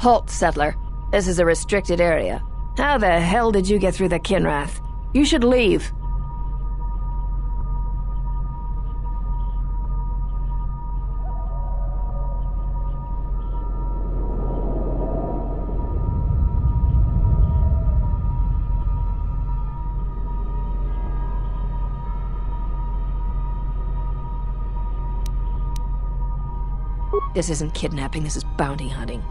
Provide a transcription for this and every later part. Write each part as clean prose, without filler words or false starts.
Halt, settler. This is a restricted area. How the hell did you get through the Kinrath? You should leave. This isn't kidnapping, this is bounty hunting.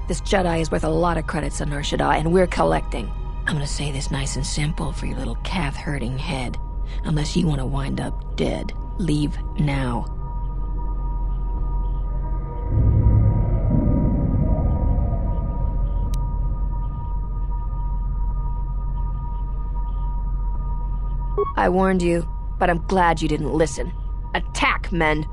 This Jedi is worth a lot of credits on Nar Shaddaa, and we're collecting. I'm gonna say this nice and simple for your little calf-hurting head. Unless you want to wind up dead, leave now. I warned you, but I'm glad you didn't listen. Attack, men!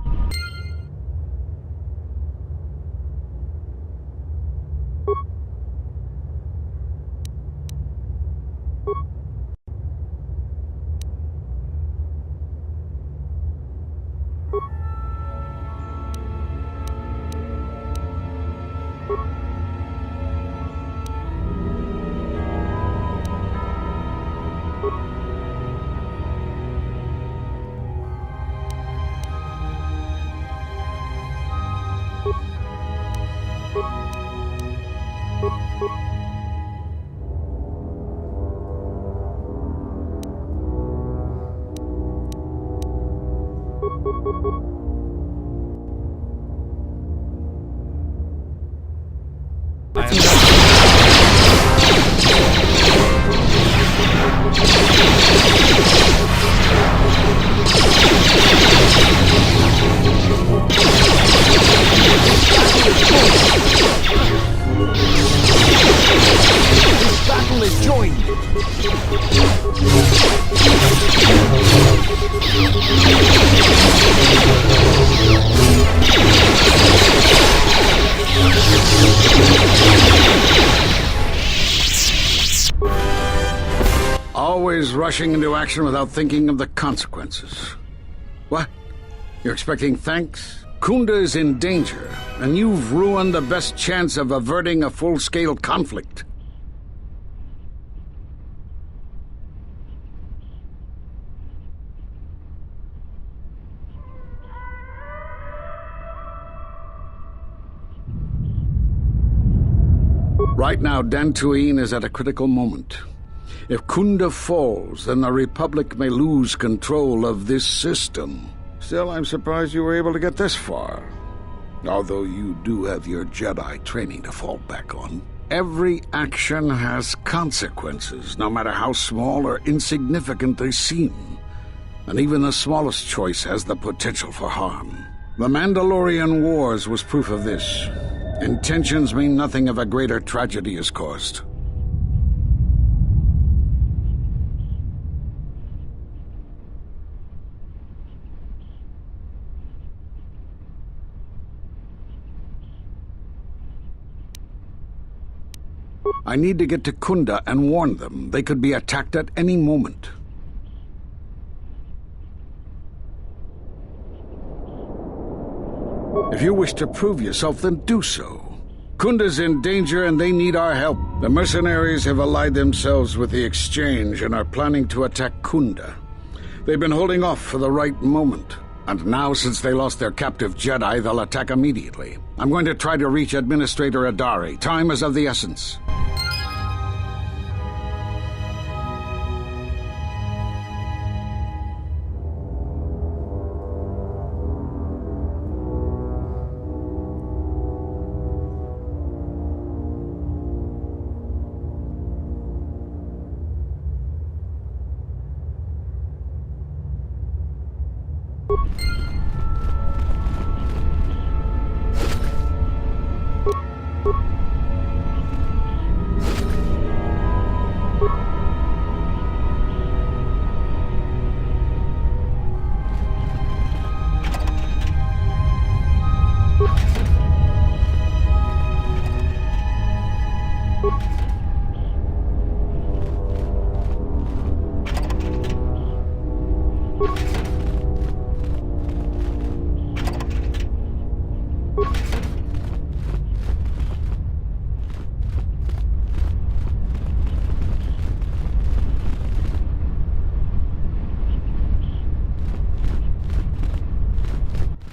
Always rushing into action without thinking of the consequences. What? You're expecting thanks? Kunda is in danger, and you've ruined the best chance of averting a full-scale conflict. Right now, Dantooine is at a critical moment. If Kunda falls, then the Republic may lose control of this system. Still, I'm surprised you were able to get this far. Although you do have your Jedi training to fall back on. Every action has consequences, no matter how small or insignificant they seem. And even the smallest choice has the potential for harm. The Mandalorian Wars was proof of this. Intentions mean nothing if a greater tragedy is caused. I need to get to Kunda and warn them. They could be attacked at any moment. If you wish to prove yourself, then do so. Kunda's in danger and they need our help. The mercenaries have allied themselves with the Exchange and are planning to attack Kunda. They've been holding off for the right moment. And now, since they lost their captive Jedi, they'll attack immediately. I'm going to try to reach Administrator Adari. Time is of the essence.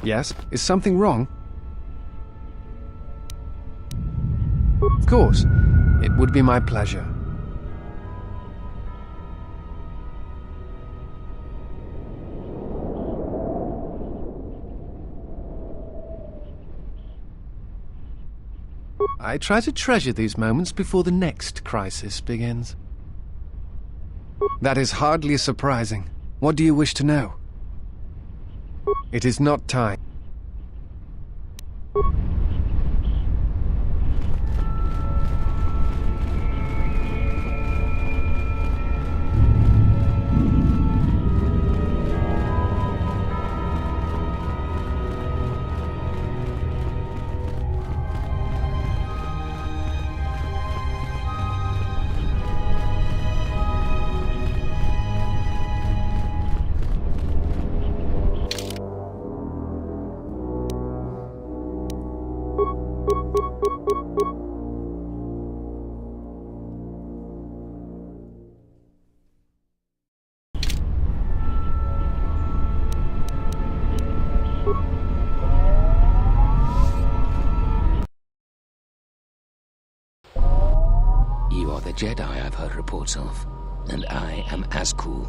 Yes? Is something wrong? Of course. It would be my pleasure. I try to treasure these moments before the next crisis begins. That is hardly surprising. What do you wish to know? It is not time. You are the Jedi I've heard reports of, and I am Azkul,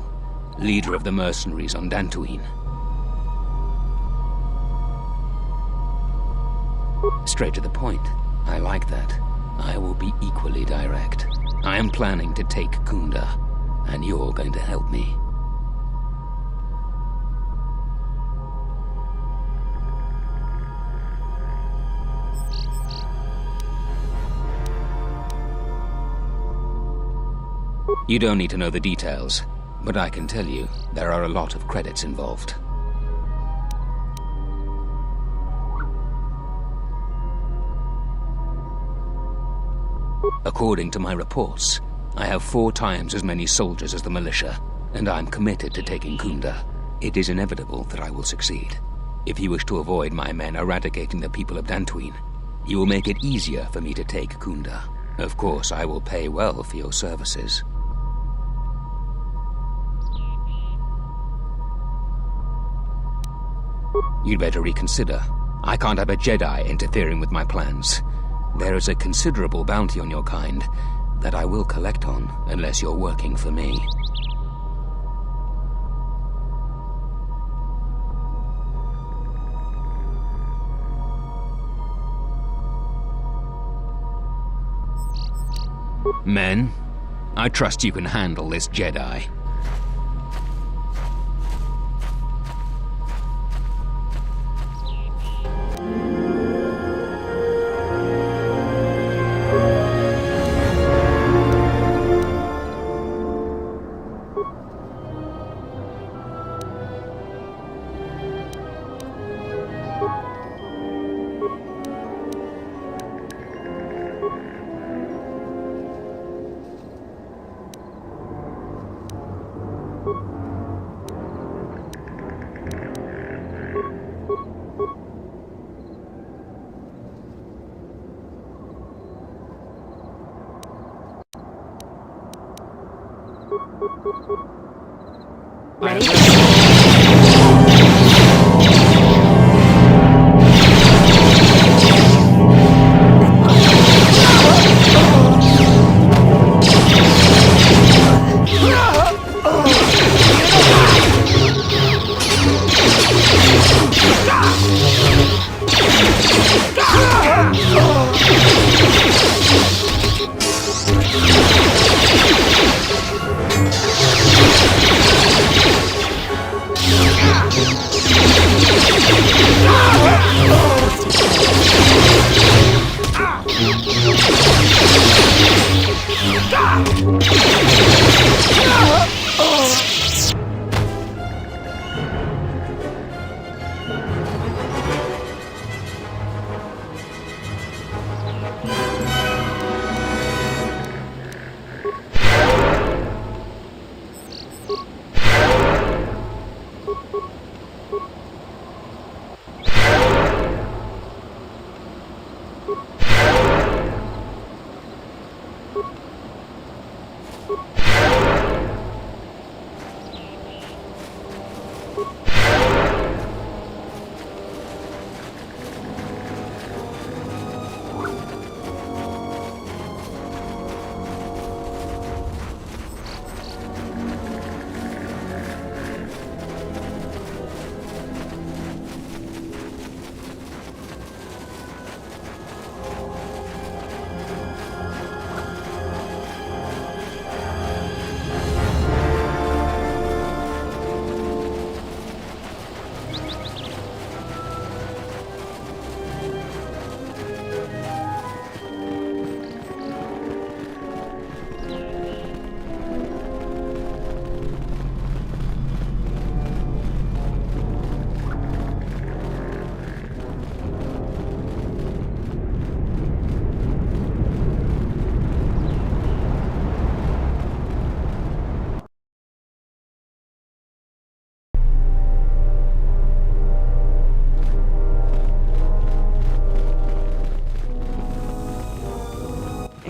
leader of the mercenaries on Dantooine. Straight to the point. I like that. I will be equally direct. I am planning to take Kunda, and you're going to help me. You don't need to know the details, but I can tell you there are a lot of credits involved. According to my reports, I have 4 times as many soldiers as the militia, and I'm committed to taking Kunda. It is inevitable that I will succeed. If you wish to avoid my men eradicating the people of Dantooine, you will make it easier for me to take Kunda. Of course, I will pay well for your services. You'd better reconsider. I can't have a Jedi interfering with my plans. There is a considerable bounty on your kind that I will collect on unless you're working for me. Men, I trust you can handle this Jedi.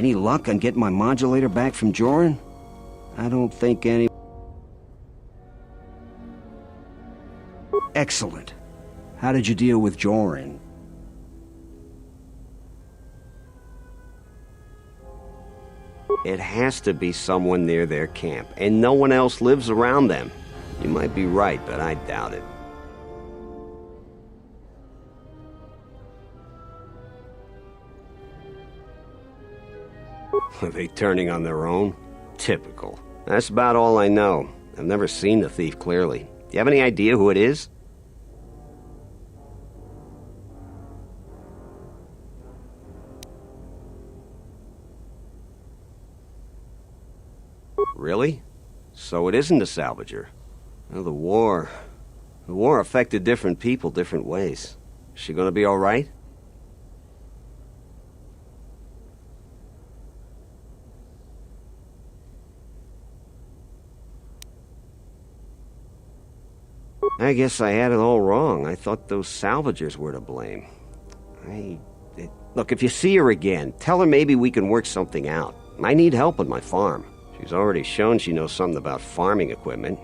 Any luck on getting my modulator back from Joran? I don't think any... Excellent. How did you deal with Joran? It has to be someone near their camp, and no one else lives around them. You might be right, but I doubt it. Are they turning on their own? Typical. That's about all I know. I've never seen the thief clearly. Do you have any idea who it is? Really? So it isn't a salvager. Well, the war affected different people different ways. Is she gonna be all right? I guess I had it all wrong. I thought those salvagers were to blame. Look, if you see her again, tell her maybe we can work something out. I need help on my farm. She's already shown she knows something about farming equipment.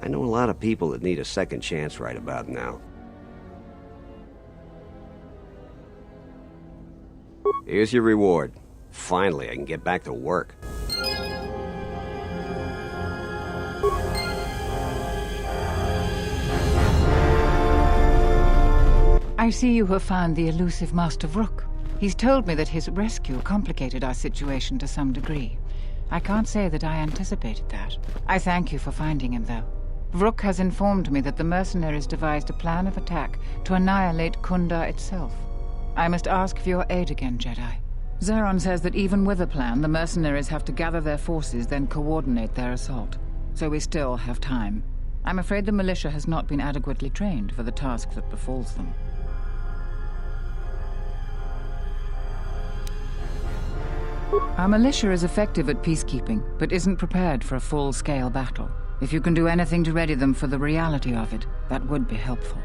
I know a lot of people that need a second chance right about now. Here's your reward. Finally, I can get back to work. I see you have found the elusive Master Vrook. He's told me that his rescue complicated our situation to some degree. I can't say that I anticipated that. I thank you for finding him, though. Vrook has informed me that the mercenaries devised a plan of attack to annihilate Kunda itself. I must ask for your aid again, Jedi. Zeron says that even with a plan, the mercenaries have to gather their forces, then coordinate their assault. So we still have time. I'm afraid the militia has not been adequately trained for the task that befalls them. Our militia is effective at peacekeeping, but isn't prepared for a full-scale battle. If you can do anything to ready them for the reality of it, that would be helpful.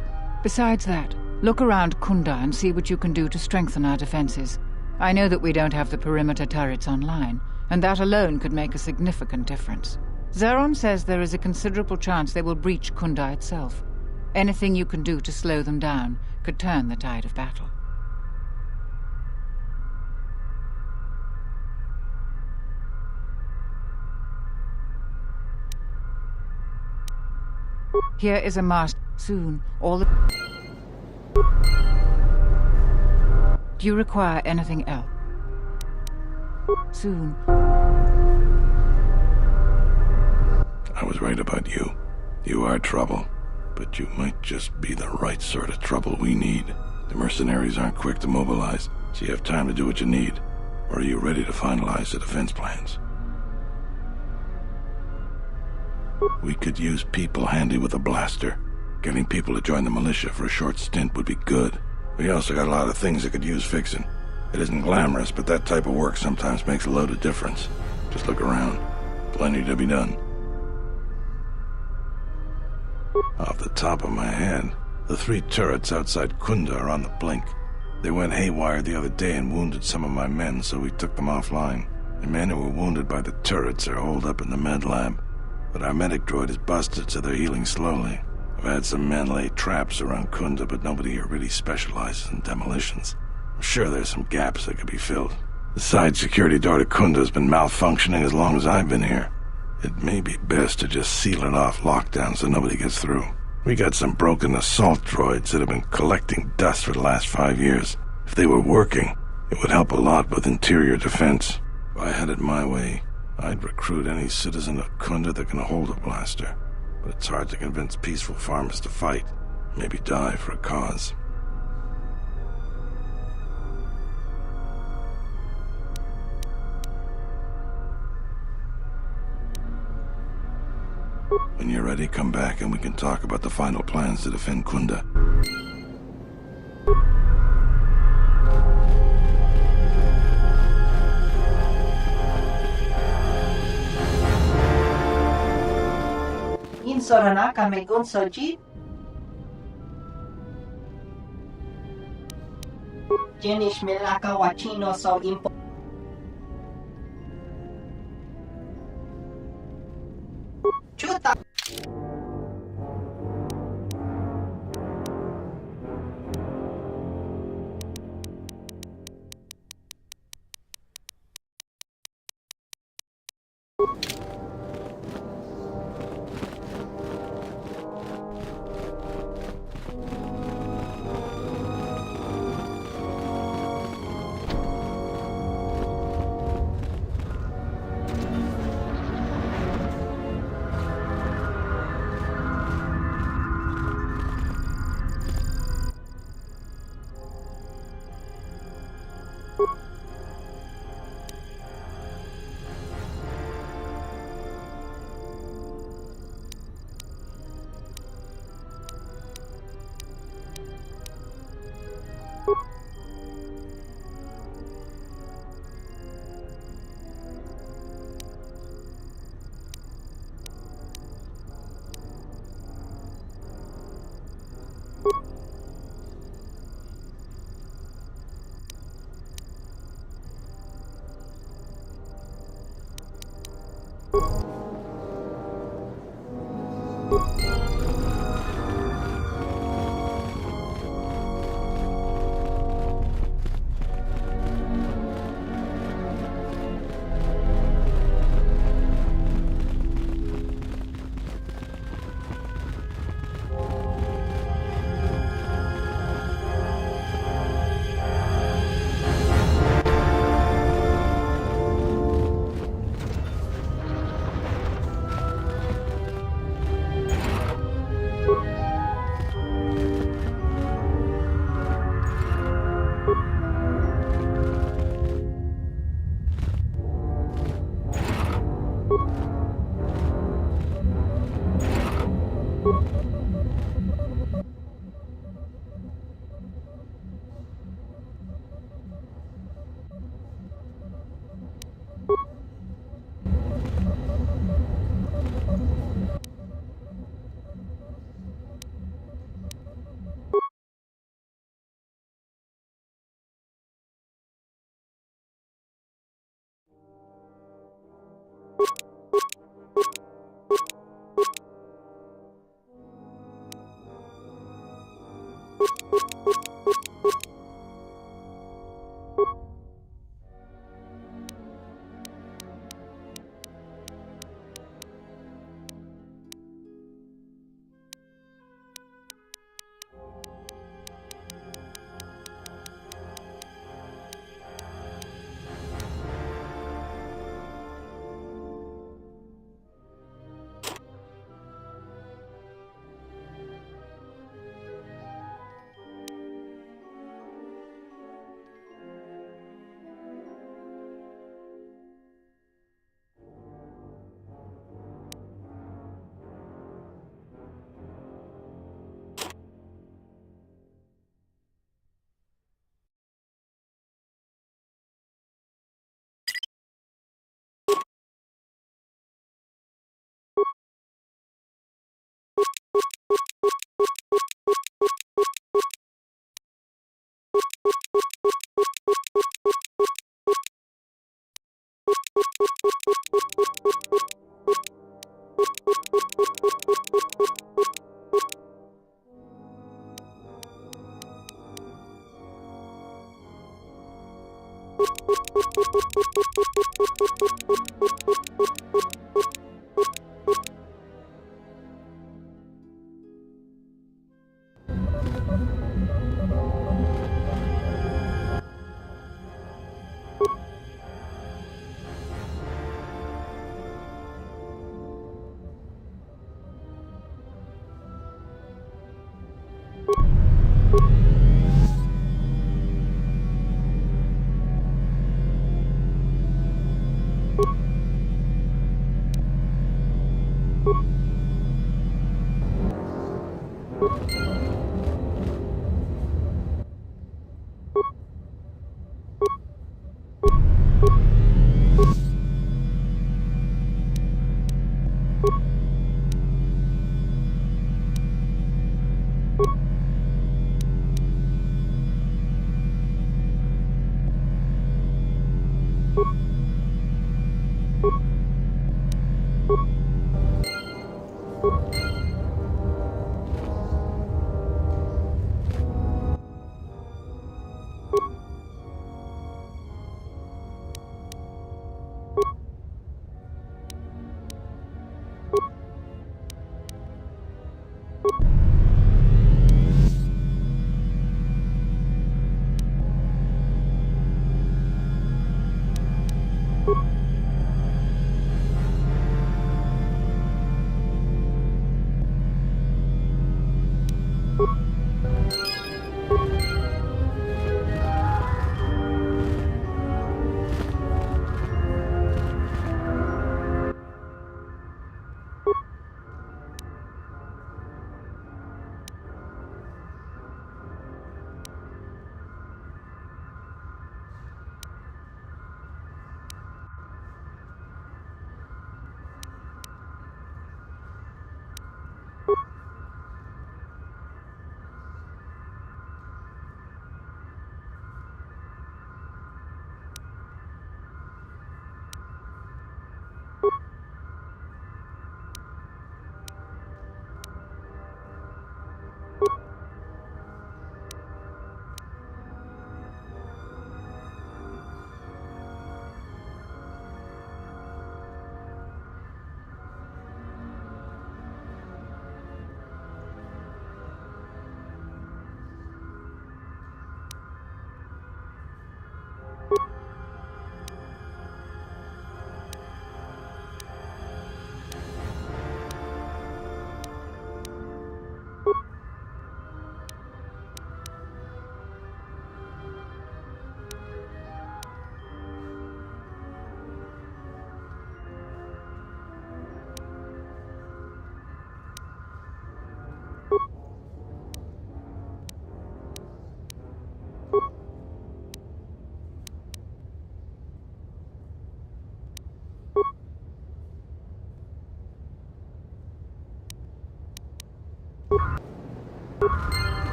Besides that, look around Kunda and see what you can do to strengthen our defenses. I know that we don't have the perimeter turrets online, and that alone could make a significant difference. Zeron says there is a considerable chance they will breach Kunda itself. Anything you can do to slow them down could turn the tide of battle. Here is a master. Soon, all the... Do you require anything else? Soon. I was right about you. You are trouble. But you might just be the right sort of trouble we need. The mercenaries aren't quick to mobilize, so you have time to do what you need. Or are you ready to finalize the defense plans? We could use people handy with a blaster. Getting people to join the militia for a short stint would be good. We also got a lot of things that could use fixing. It isn't glamorous, but that type of work sometimes makes a load of difference. Just look around. Plenty to be done. Off the top of my head, the 3 turrets outside Kunda are on the blink. They went haywire the other day and wounded some of my men, so we took them offline. The men who were wounded by the turrets are holed up in the med lab. But our medic droid is busted, so they're healing slowly. I've had some men lay traps around Kunda, but nobody here really specializes in demolitions. I'm sure there's some gaps that could be filled. The side security door to Kunda has been malfunctioning as long as I've been here. It may be best to just seal it off lockdown so nobody gets through. We got some broken assault droids that have been collecting dust for the last 5 years. If they were working, it would help a lot with interior defense. If I had it my way, I'd recruit any citizen of Kunda that can hold a blaster. But it's hard to convince peaceful farmers to fight, maybe die for a cause. When you're ready, come back and we can talk about the final plans to defend Kunda. Sorana kami gunsoji. Jenish milaka wachino so impo.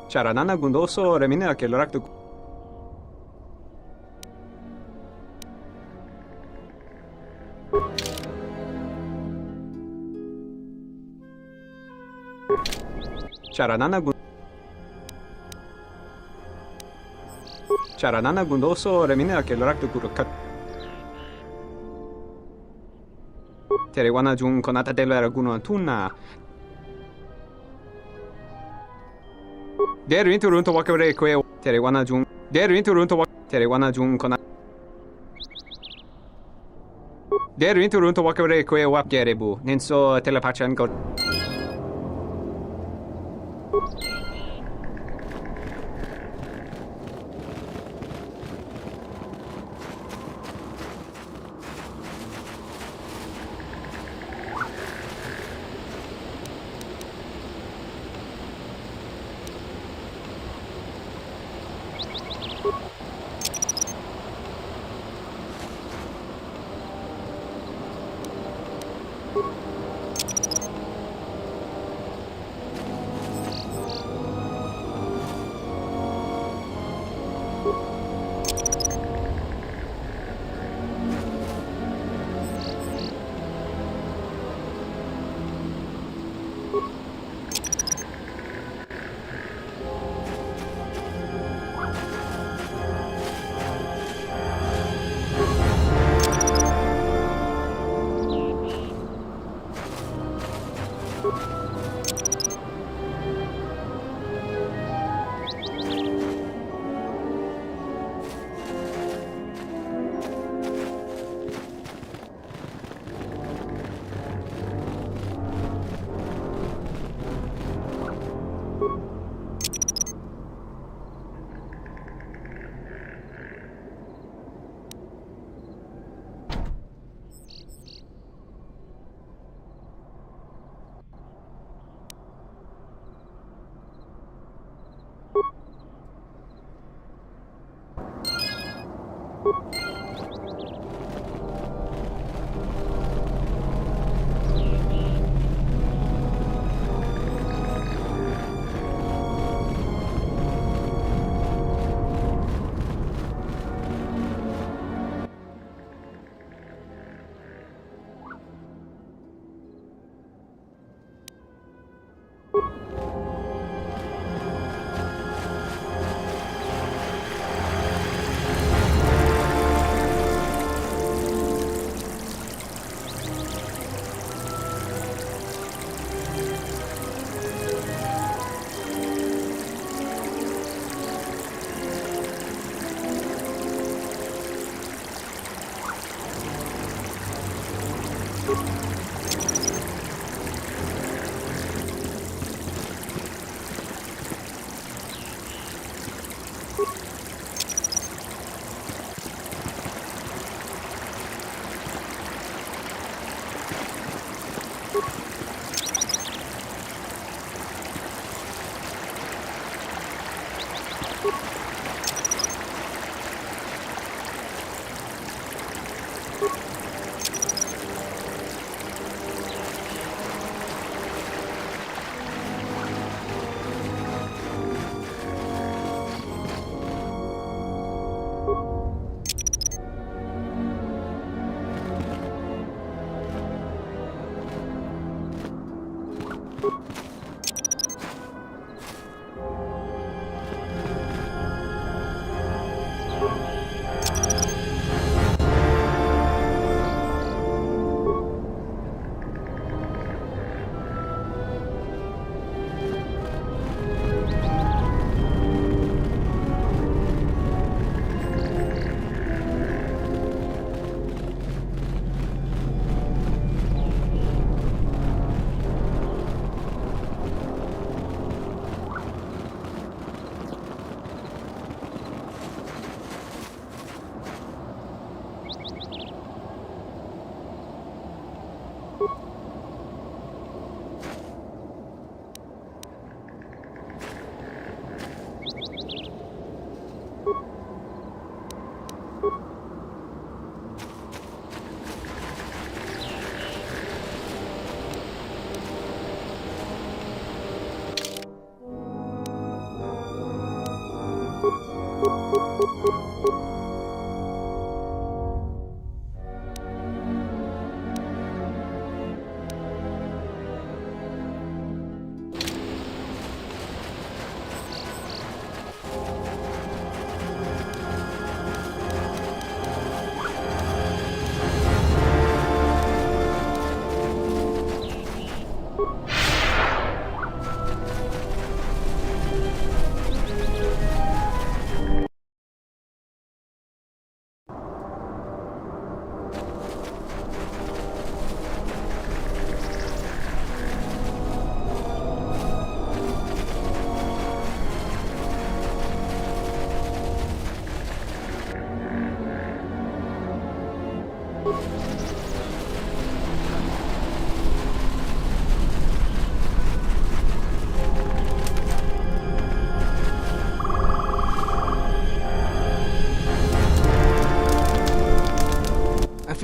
Charanana gundoso remine akelorak tu. Charanana gundoso remine akelorak tu kurukat. Terewana jun konata delo eraguno antuna. Deru into runto wakare kwe Terewana jun. Deru into runto Terewana jun konata. Deru into runto wakare kwe wap gerebu. Ninso telepachan go.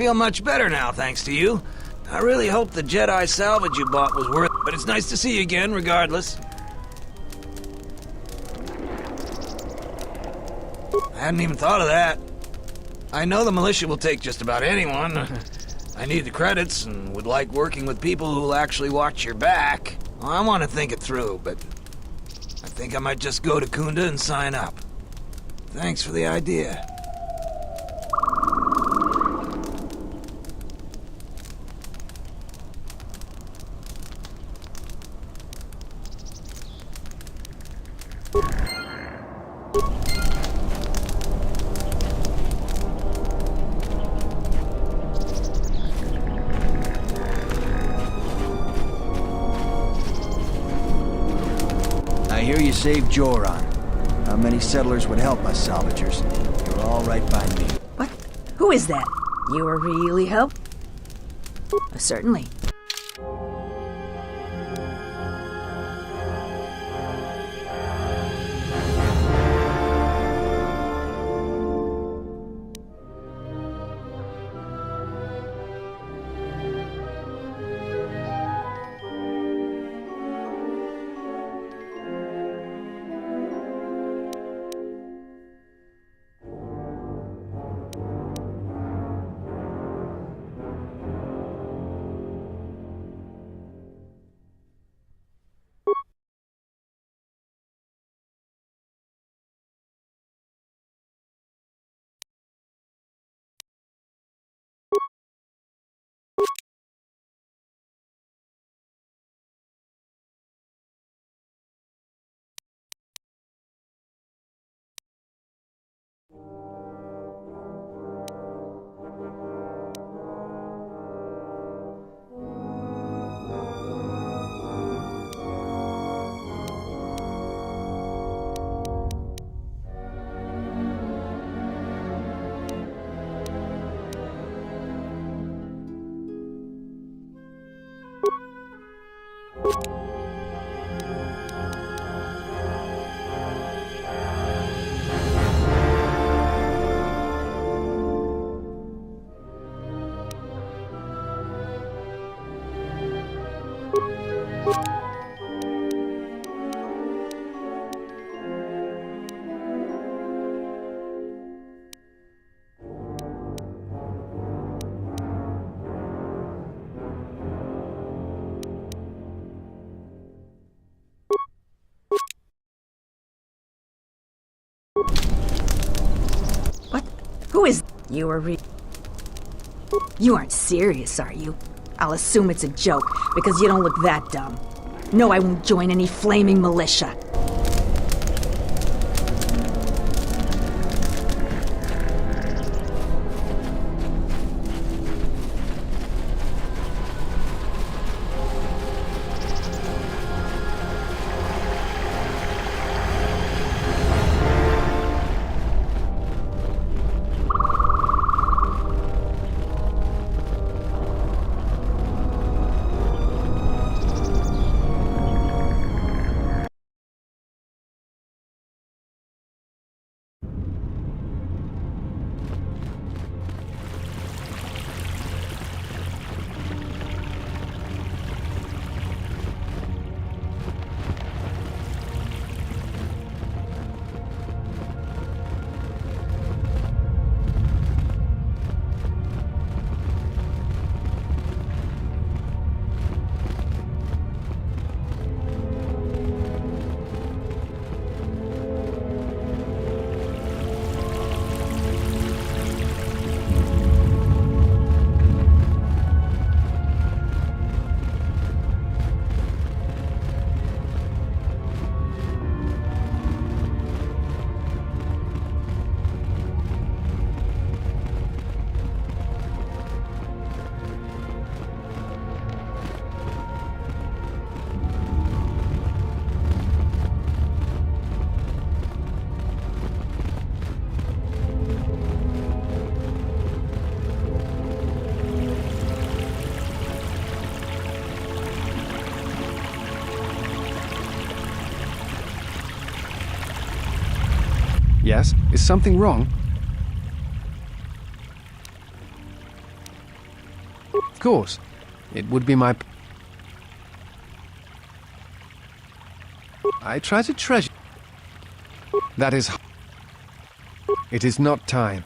feel much better now, thanks to you. I really hope the Jedi salvage you bought was worth it, but it's nice to see you again, regardless. I hadn't even thought of that. I know the militia will take just about anyone. I need the credits and would like working with people who'll actually watch your back. Well, I want to think it through, but I think I might just go to Kunda and sign up. Thanks for the idea. I hear you saved Joran. How many settlers would help us salvagers? You're all right by me. What? Who is that? You were really help? Certainly. What? Who is... You were You aren't serious, are you? I'll assume it's a joke, because you don't look that dumb. No, I won't join any flaming militia. Yes? Is something wrong? course. It would be my... I try to treasure... That is... It is not time.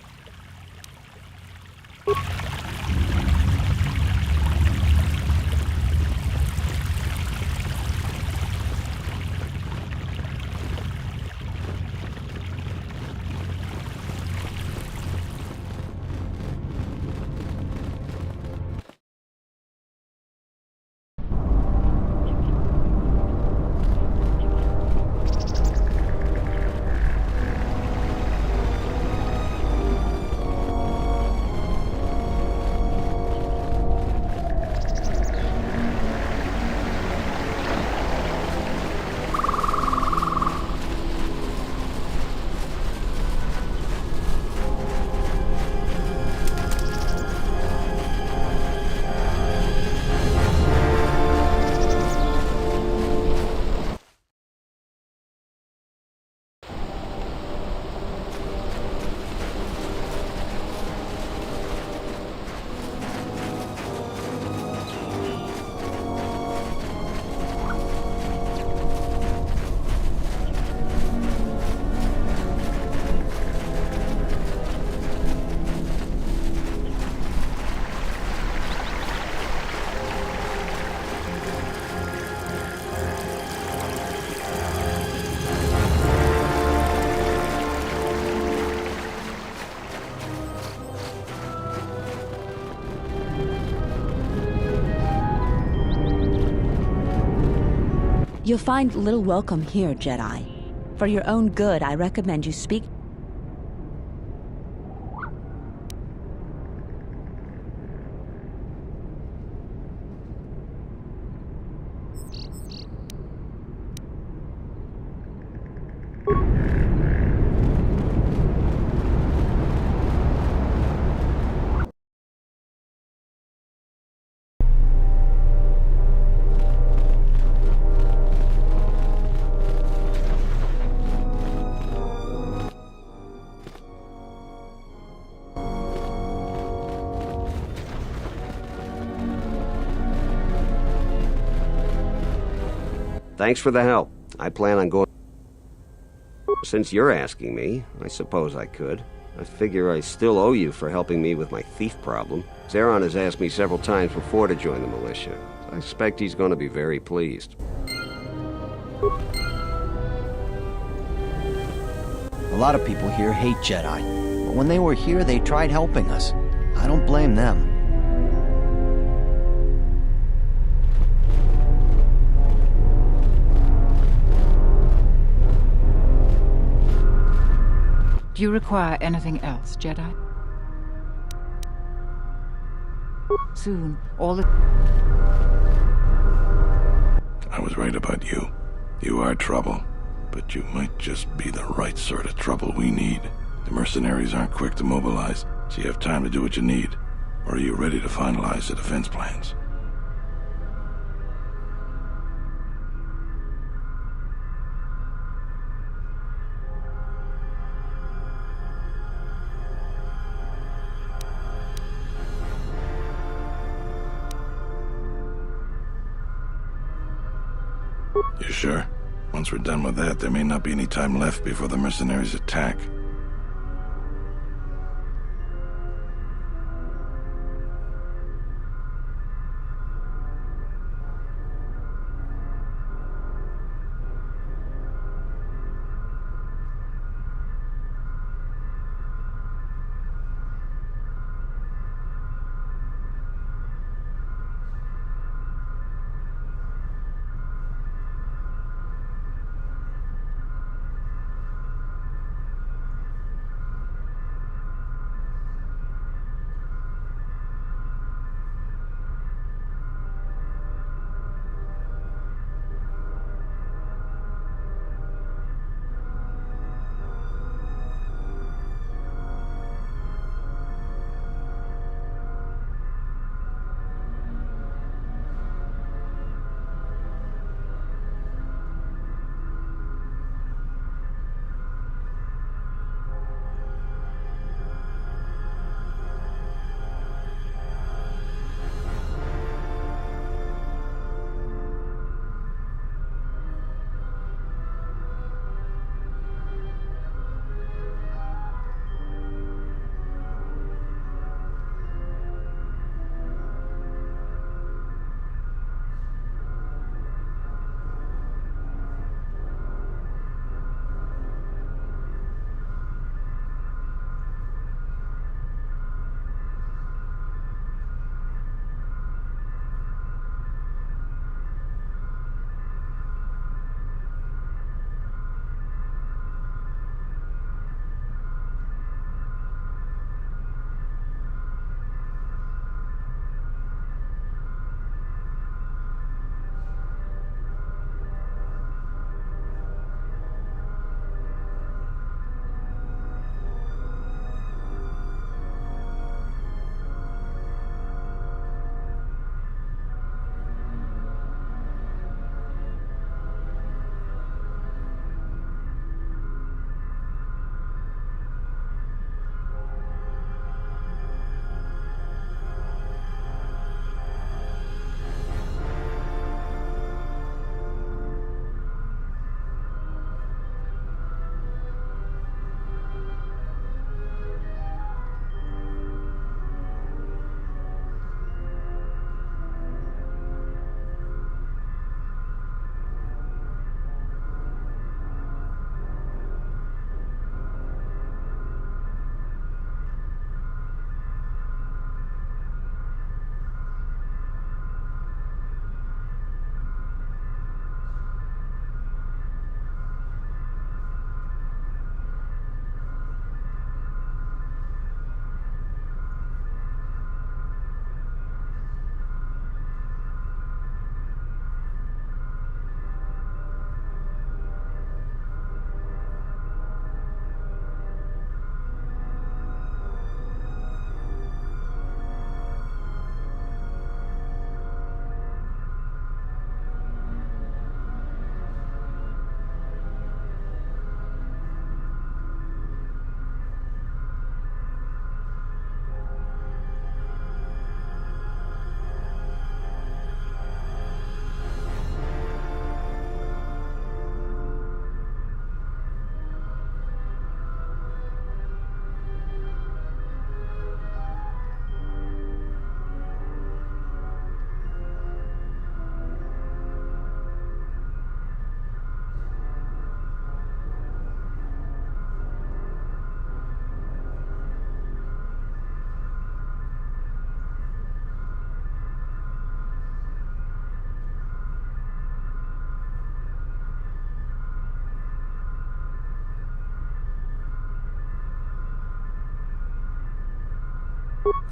You'll find little welcome here, Jedi. For your own good, I recommend you speak... Thanks for the help. I plan on going... Since you're asking me, I suppose I could. I figure I still owe you for helping me with my thief problem. Zeron has asked me several times before to join the militia. I expect he's going to be very pleased. A lot of people here hate Jedi, but when they were here, they tried helping us. I don't blame them. Do you require anything else, Jedi? Soon, all the... I was right about you. You are trouble. But you might just be the right sort of trouble we need. The mercenaries aren't quick to mobilize, so you have time to do what you need. Or are you ready to finalize the defense plans? You sure? Once we're done with that, there may not be any time left before the mercenaries attack.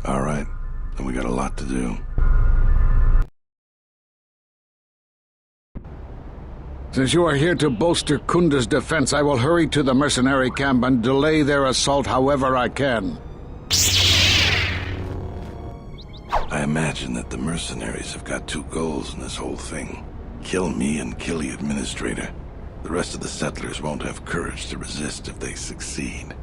All right, then we got a lot to do. Since you are here to bolster Kunda's defense, I will hurry to the mercenary camp and delay their assault however I can. I imagine that the mercenaries have got two goals in this whole thing. Kill me and kill the administrator. The rest of the settlers won't have courage to resist if they succeed.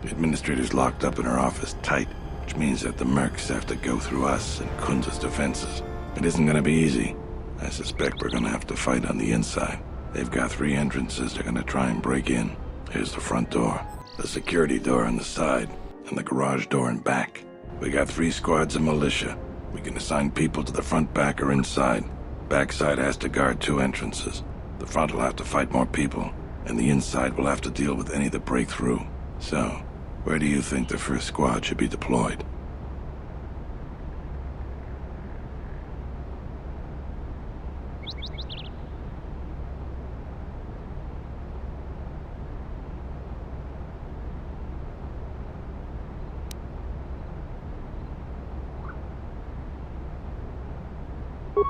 The administrator's locked up in her office tight, which means that the mercs have to go through us and Kunda's defenses. It isn't gonna be easy. I suspect we're gonna have to fight on the inside. They've got 3 entrances they're gonna try and break in. Here's the front door, the security door on the side, and the garage door in back. We got 3 squads of militia. We can assign people to the front, back, or inside. Backside has to guard 2 entrances. The front will have to fight more people, and the inside will have to deal with any that break through. So, where do you think the first squad should be deployed?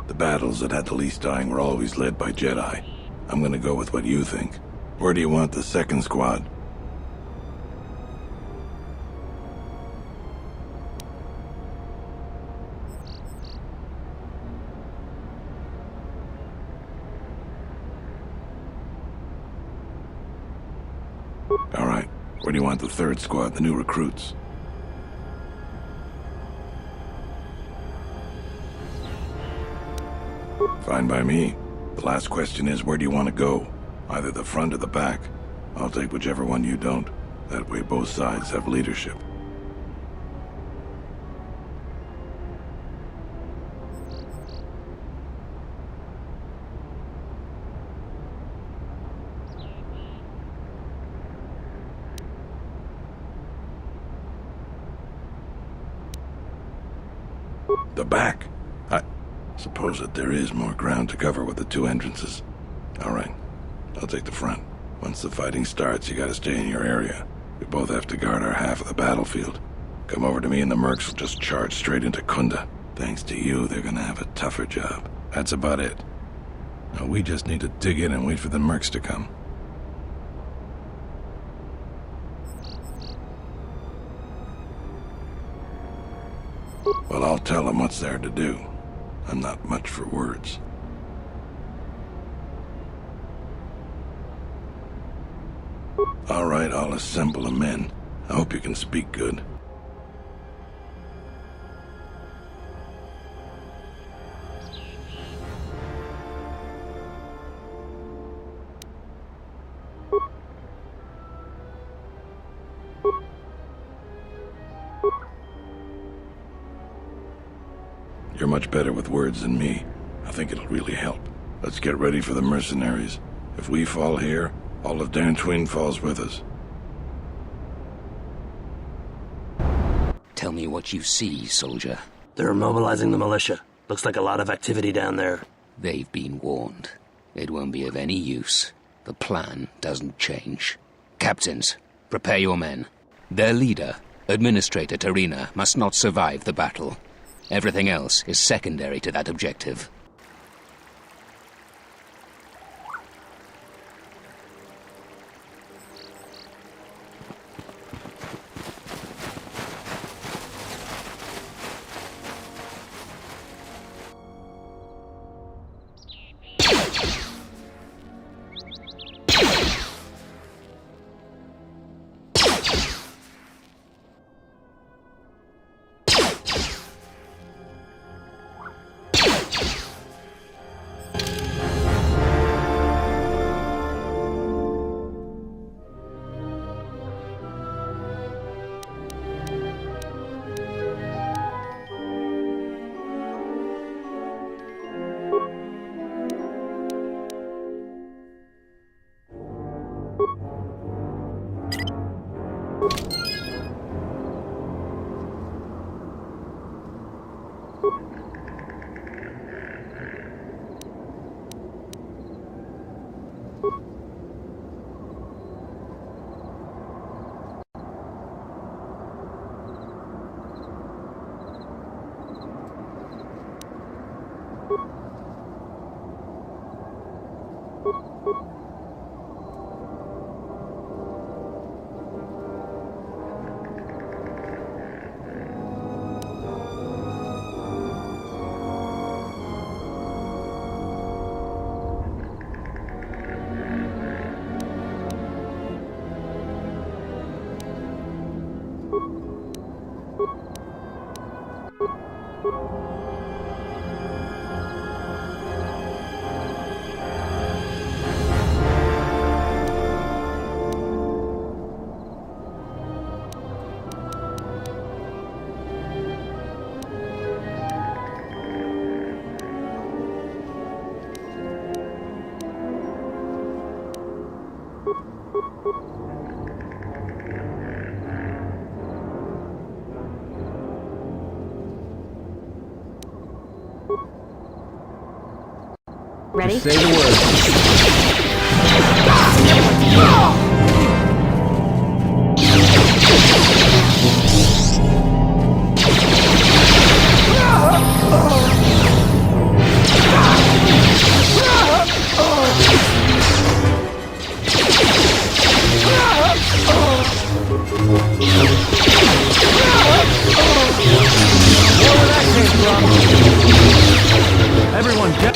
The battles that had the least dying were always led by Jedi. I'm gonna go with what you think. Where do you want the second squad? All right. Where do you want the third squad, the new recruits? Fine by me. The last question is, where do you want to go? Either the front or the back. I'll take whichever one you don't. That way both sides have leadership. The back? I suppose that there is more ground to cover with the 2 entrances. All right, I'll take the front. Once the fighting starts, you gotta stay in your area. We both have to guard our half of the battlefield. Come over to me and the mercs will just charge straight into Kunda. Thanks to you, they're gonna have a tougher job. That's about it. Now we just need to dig in and wait for the mercs to come. Well, I'll tell them what's there to do. I'm not much for words. All right, I'll assemble the men. I hope you can speak good. You're much better with words than me. I think it'll really help. Let's get ready for the mercenaries. If we fall here, all of Dantooine falls with us. Tell me what you see, soldier. They're mobilizing the militia. Looks like a lot of activity down there. They've been warned. It won't be of any use. The plan doesn't change. Captains, prepare your men. Their leader, Administrator Tarina, must not survive the battle. Everything else is secondary to that objective. Ready? Just say the word. Everyone, get.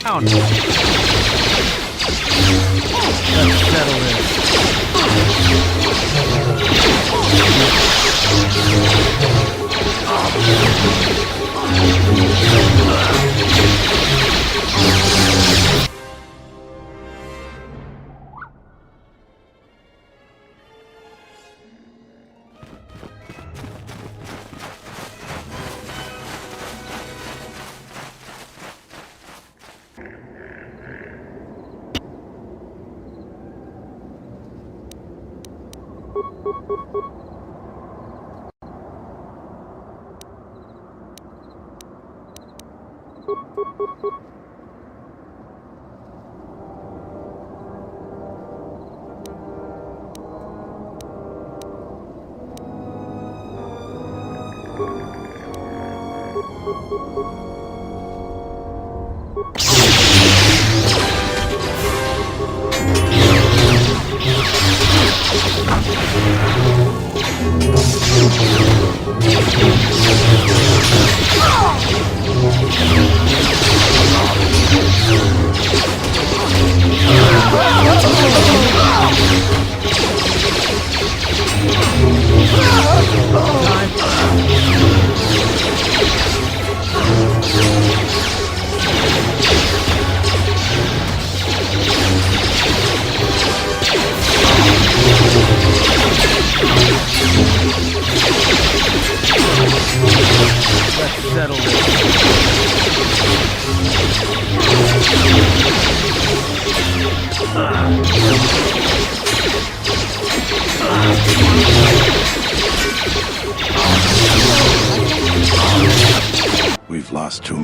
Down. Let's settle this.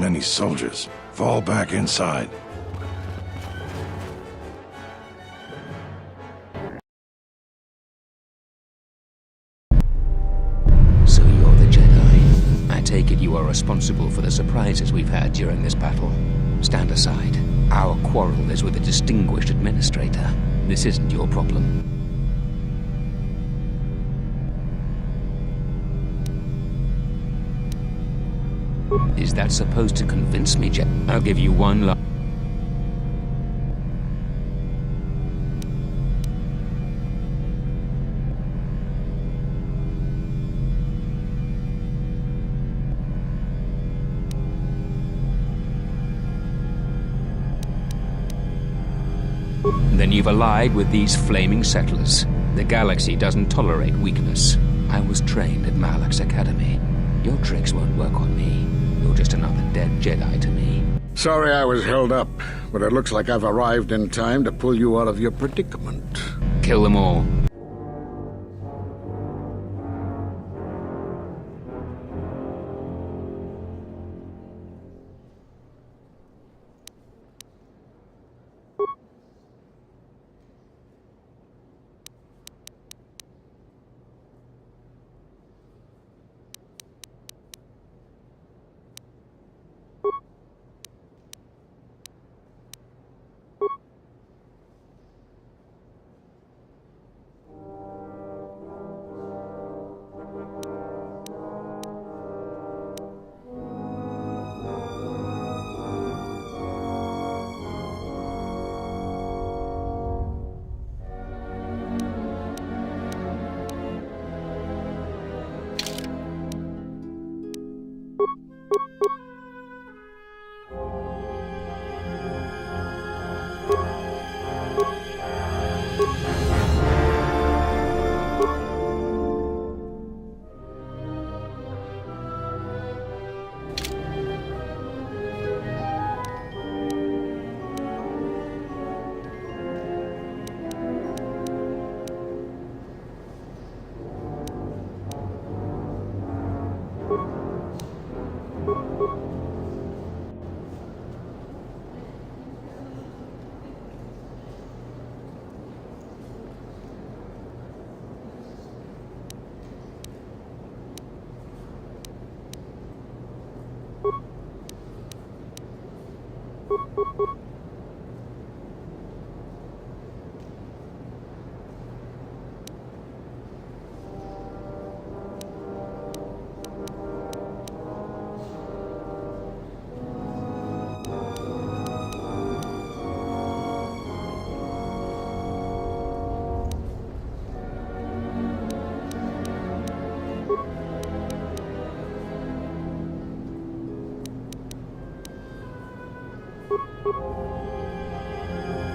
many soldiers. Fall back inside. So you're the Jedi. I take it you are responsible for the surprises we've had during this battle. Stand aside. Our quarrel is with a distinguished administrator. This isn't your problem. Is that supposed to convince me, Jedi? I'll give you one last... Then you've allied with these flaming settlers. The galaxy doesn't tolerate weakness. I was trained at Malak's Academy. Your tricks won't work on me. You're just another dead Jedi to me. Sorry I was held up, but it looks like I've arrived in time to pull you out of your predicament. Kill them all.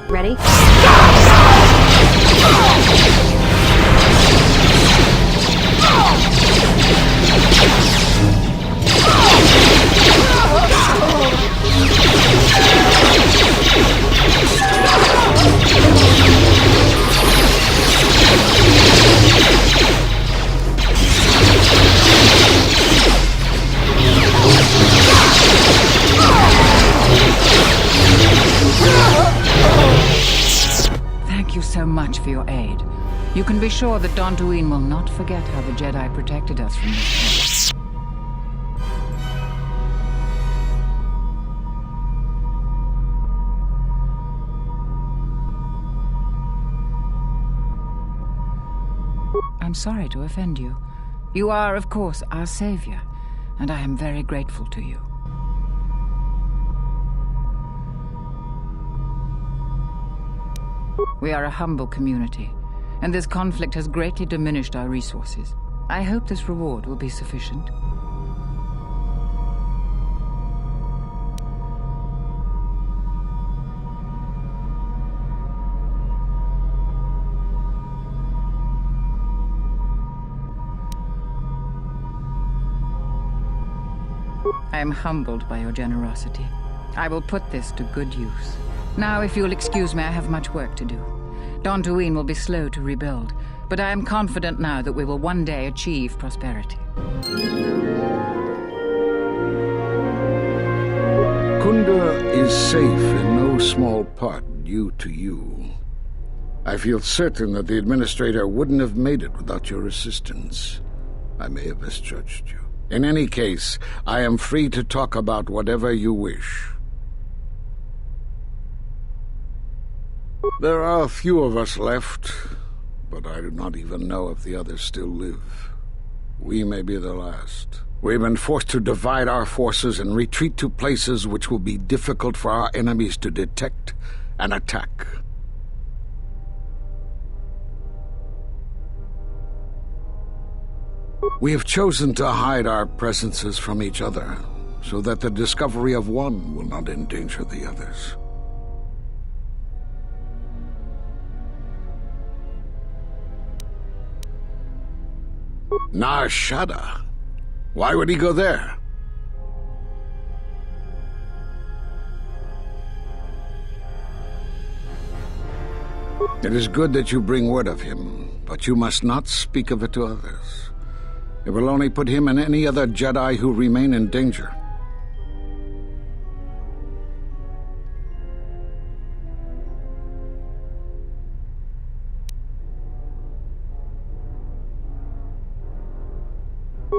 Ready? Thank you so much for your aid. You can be sure that Dantooine will not forget how the Jedi protected us from this place. I'm sorry to offend you. You are, of course, our savior, and I am very grateful to you. We are a humble community, and this conflict has greatly diminished our resources. I hope this reward will be sufficient. I am humbled by your generosity. I will put this to good use. Now, if you'll excuse me, I have much work to do. Dantooine will be slow to rebuild, but I am confident now that we will one day achieve prosperity. Kunda is safe in no small part due to you. I feel certain that the Administrator wouldn't have made it without your assistance. I may have misjudged you. In any case, I am free to talk about whatever you wish. There are a few of us left, but I do not even know if the others still live. We may be the last. We've been forced to divide our forces and retreat to places which will be difficult for our enemies to detect and attack. We have chosen to hide our presences from each other, so that the discovery of one will not endanger the others. Nar Shaddaa? Why would he go there? It is good that you bring word of him, but you must not speak of it to others. It will only put him and any other Jedi who remain in danger.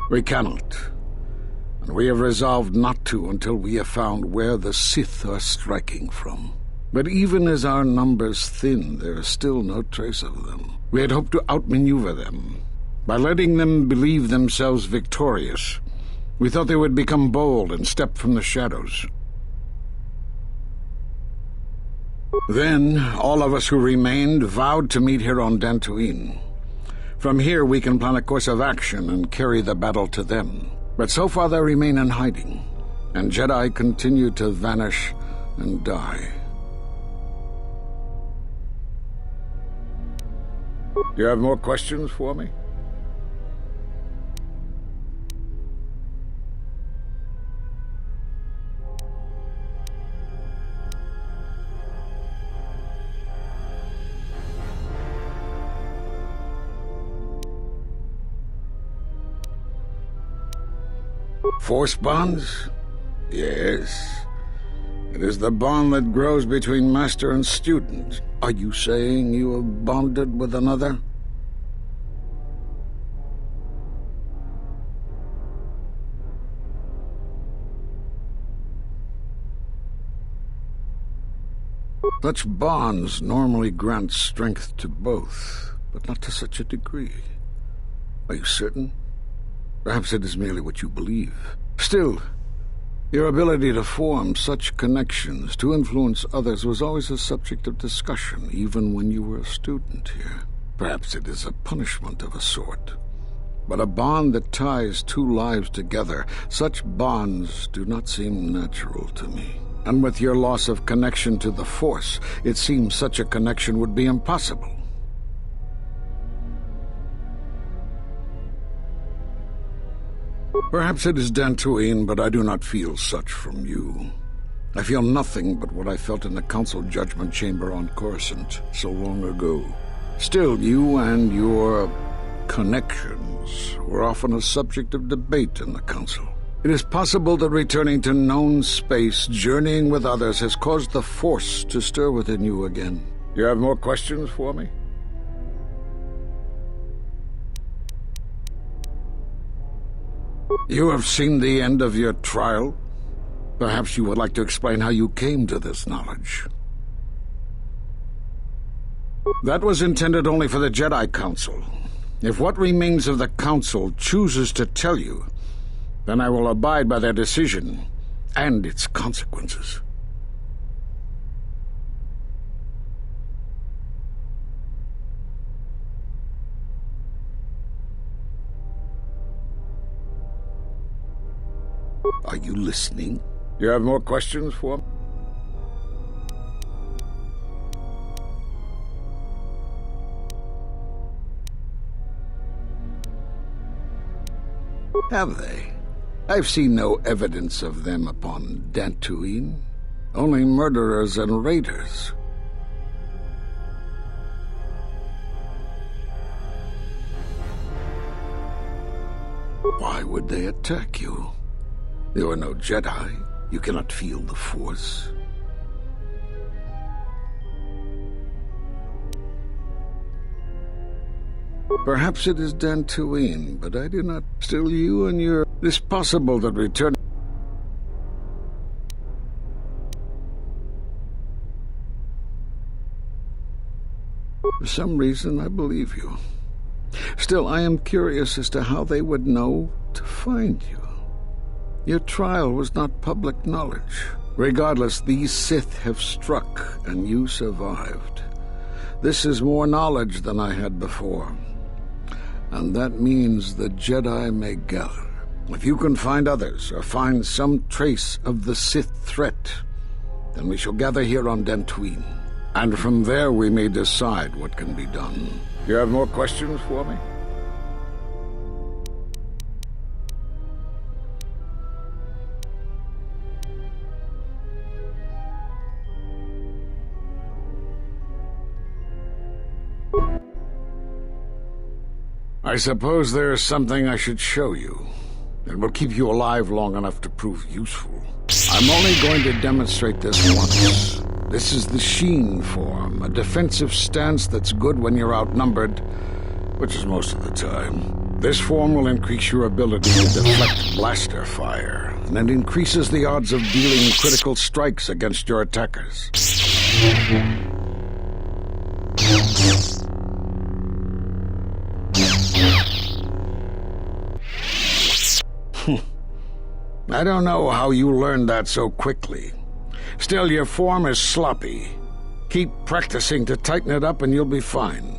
We cannot. And we have resolved not to until we have found where the Sith are striking from. But even as our numbers thin, there is still no trace of them. We had hoped to outmaneuver them. By letting them believe themselves victorious, we thought they would become bold and step from the shadows. Then, all of us who remained vowed to meet here on Dantooine. From here we can plan a course of action and carry the battle to them. But so far they remain in hiding, and Jedi continue to vanish and die. Do you have more questions for me? Force bonds? Yes. It is the bond that grows between master and student. Are you saying you have bonded with another? Such bonds normally grant strength to both, but not to such a degree. Are you certain? Perhaps it is merely what you believe. Still, your ability to form such connections, to influence others, was always a subject of discussion, even when you were a student here. Perhaps it is a punishment of a sort. But a bond that ties two lives together, such bonds do not seem natural to me. And with your loss of connection to the Force, it seems such a connection would be impossible. Perhaps it is Dantooine, but I do not feel such from you. I feel nothing but what I felt in the Council Judgment Chamber on Coruscant so long ago. Still, you and your connections were often a subject of debate in the Council. It is possible that returning to known space, journeying with others, has caused the Force to stir within you again. You have more questions for me? You have seen the end of your trial? Perhaps you would like to explain how you came to this knowledge. That was intended only for the Jedi Council. If what remains of the Council chooses to tell you, then I will abide by their decision and its consequences. Are you listening? You have more questions for me? Have they? I've seen no evidence of them upon Dantooine. Only murderers and raiders. Why would they attack you? You are no Jedi. You cannot feel the Force. Perhaps it is Dantooine, but I do not. Still, you and your... It is possible that return... For some reason, I believe you. Still, I am curious as to how they would know to find you. Your trial was not public knowledge. Regardless, these Sith have struck, and you survived. This is more knowledge than I had before. And that means the Jedi may gather. If you can find others, or find some trace of the Sith threat, then we shall gather here on Dantooine. And from there we may decide what can be done. You have more questions for me? I suppose there is something I should show you. It will keep you alive long enough to prove useful. I'm only going to demonstrate this once. This is the Sheen form, a defensive stance that's good when you're outnumbered, which is most of the time. This form will increase your ability to deflect blaster fire, and it increases the odds of dealing critical strikes against your attackers. I don't know how you learned that so quickly. Still, your form is sloppy. Keep practicing to tighten it up and you'll be fine.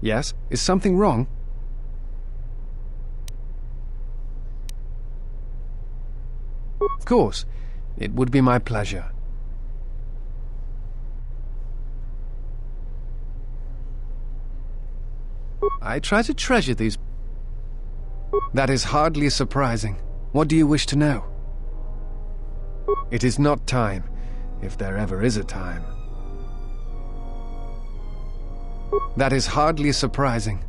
Yes? Is something wrong? Of course. It would be my pleasure. I try to treasure these... That is hardly surprising. What do you wish to know? It is not time, if there ever is a time. That is hardly surprising.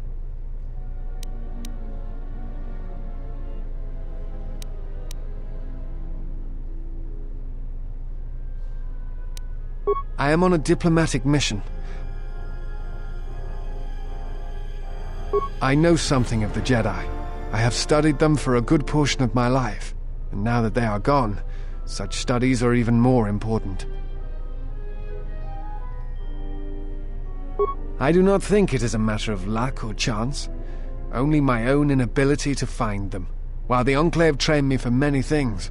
I am on a diplomatic mission. I know something of the Jedi. I have studied them for a good portion of my life, and now that they are gone, such studies are even more important. I do not think it is a matter of luck or chance, only my own inability to find them. While the Enclave trained me for many things,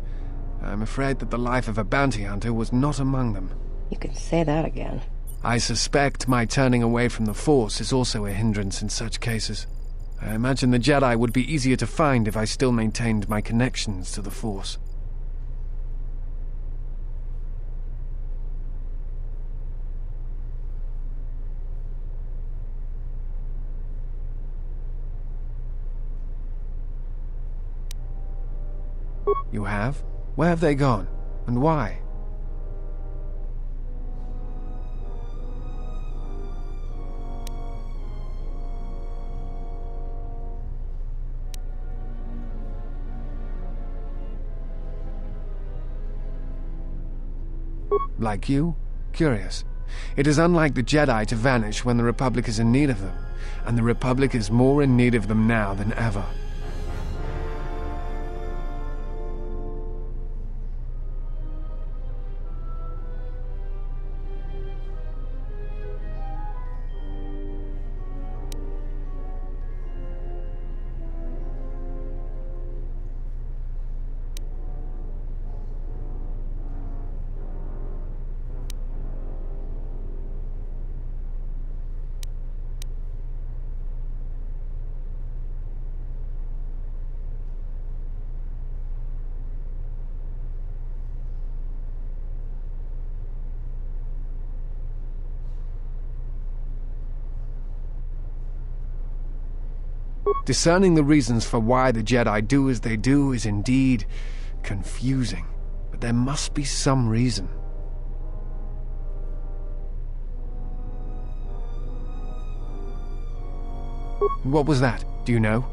I'm afraid that the life of a bounty hunter was not among them. You can say that again. I suspect my turning away from the Force is also a hindrance in such cases. I imagine the Jedi would be easier to find if I still maintained my connections to the Force. You have? Where have they gone? And why? Like you? Curious. It is unlike the Jedi to vanish when the Republic is in need of them, and the Republic is more in need of them now than ever. Discerning the reasons for why the Jedi do as they do is indeed confusing, but there must be some reason. What was that? Do you know?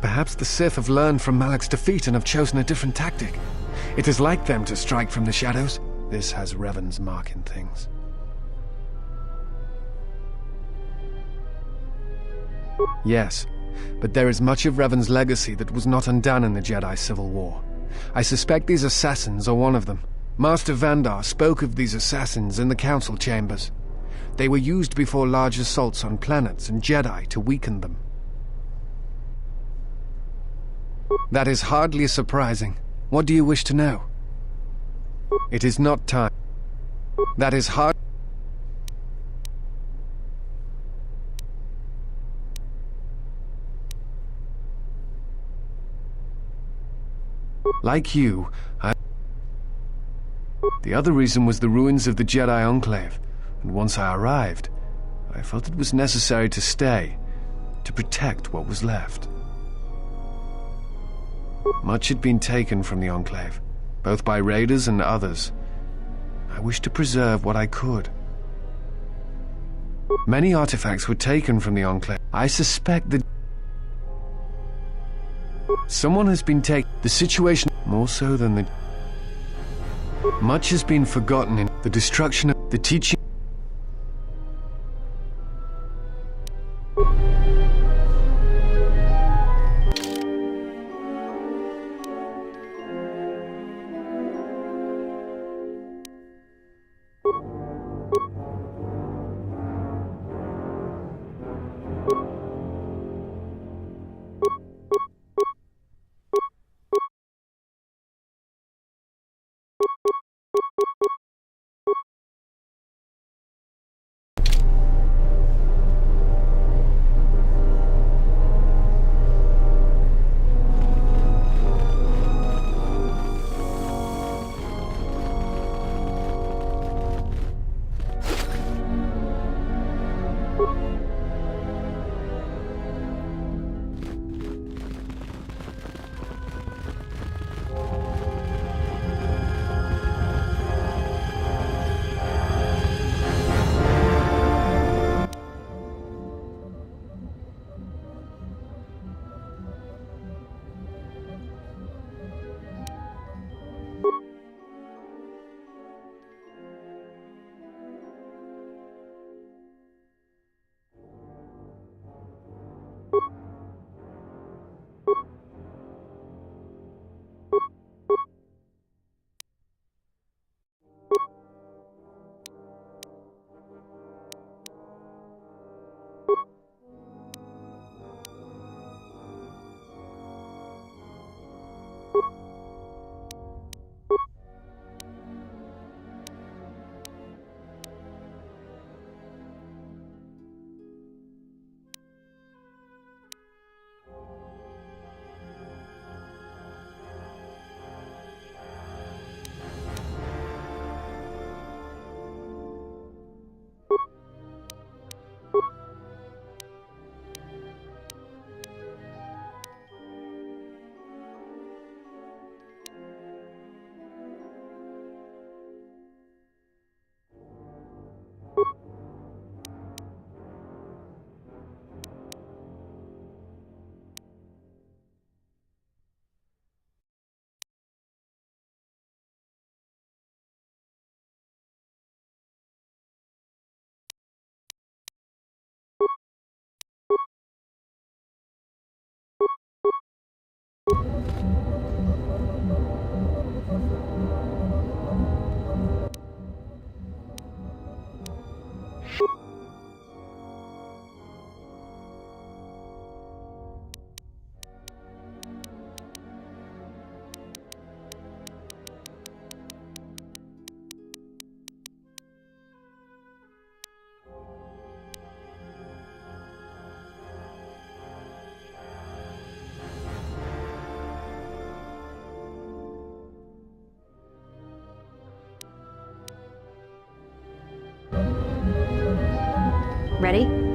Perhaps the Sith have learned from Malak's defeat and have chosen a different tactic. It is like them to strike from the shadows. This has Revan's mark in things. Yes, but there is much of Revan's legacy that was not undone in the Jedi Civil War. I suspect these assassins are one of them. Master Vandar spoke of these assassins in the Council chambers. They were used before large assaults on planets and Jedi to weaken them. That is hardly surprising. What do you wish to know? It is not time. That is hard. Like you, The other reason was the ruins of the Jedi Enclave, and once I arrived, I felt it was necessary to stay, to protect what was left. Much had been taken from the Enclave, both by raiders and others. I wished to preserve what I could. Many artifacts were taken from the Enclave. I suspect that someone has been taking the situation more so than the... Much has been forgotten in the destruction of the teaching. Ready?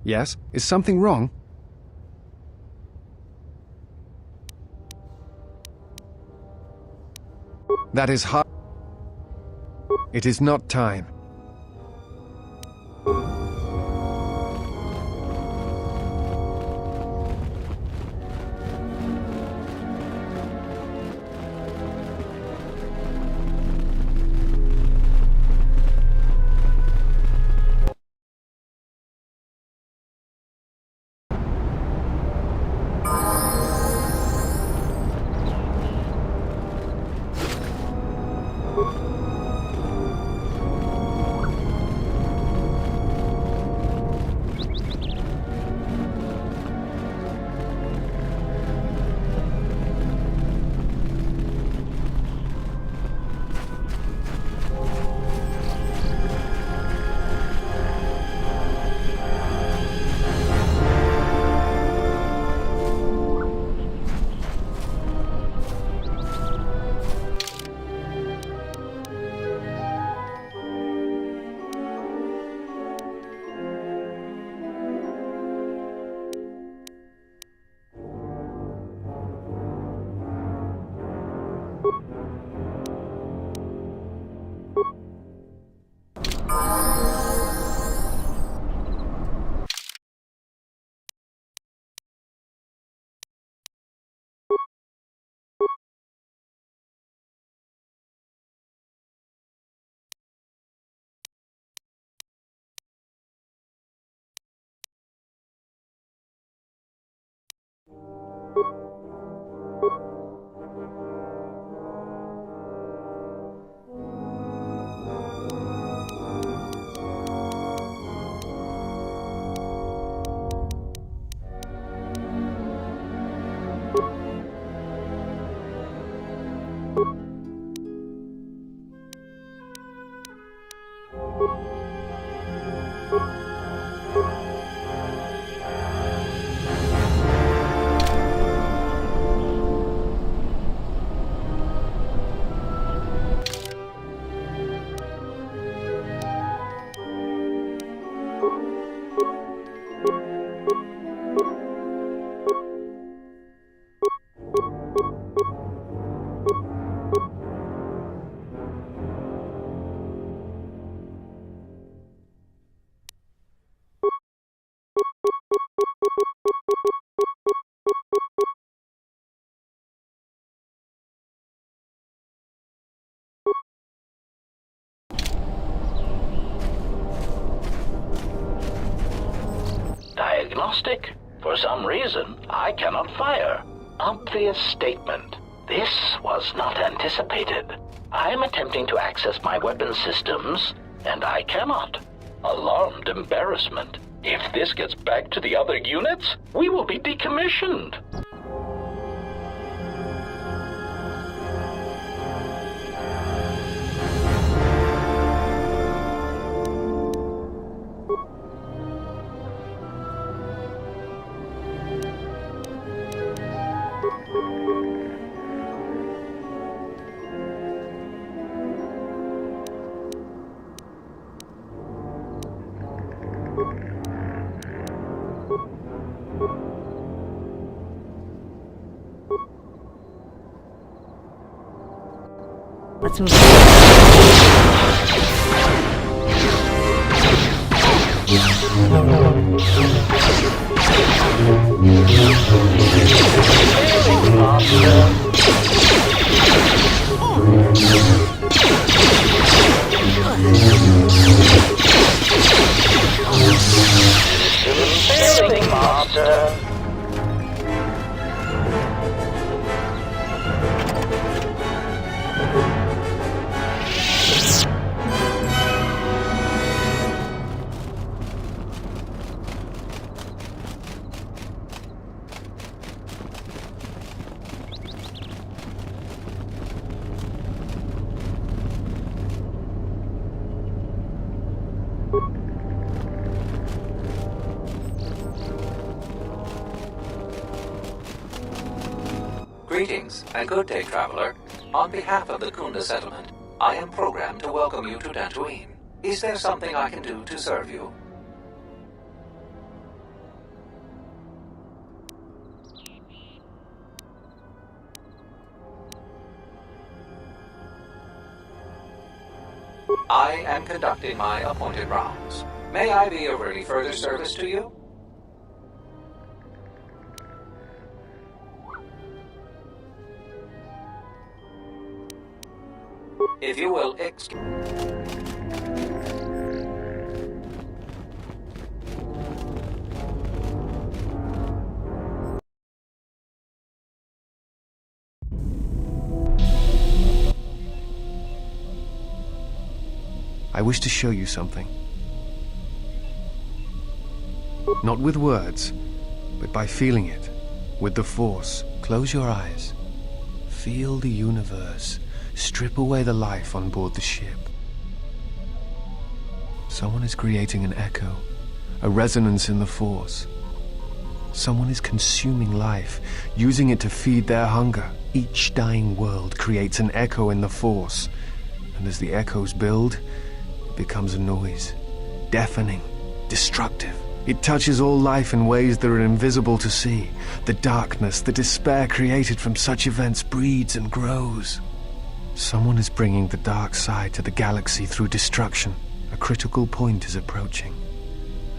Yes? Is something wrong? That is hard. It is not time. diagnostic. For some reason, I cannot fire. Obvious statement. This was not anticipated. I am attempting to access my weapon systems, and I cannot. Alarmed embarrassment. If this gets back to the other units, we will be decommissioned. Let's move. Sailing master. Greetings, and good day, traveler. On behalf of the Kunda settlement, I am programmed to welcome you to Dantooine. Is there something I can do to serve you? I am conducting my appointed rounds. May I be of any further service to you? If you will I wish to show you something. Not with words, but by feeling it, with the Force. Close your eyes. Feel the universe. Strip away the life on board the ship. Someone is creating an echo, a resonance in the Force. Someone is consuming life, using it to feed their hunger. Each dying world creates an echo in the Force, and as the echoes build, it becomes a noise, deafening, destructive. It touches all life in ways that are invisible to see. The darkness, the despair created from such events breeds and grows. Someone is bringing the dark side to the galaxy through destruction. A critical point is approaching,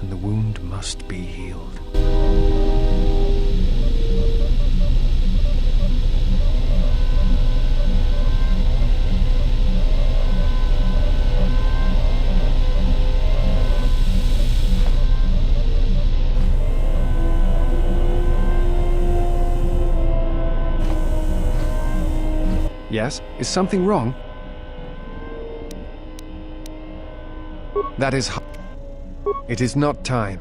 and the wound must be healed. Yes? Is something wrong? That is... It is not time.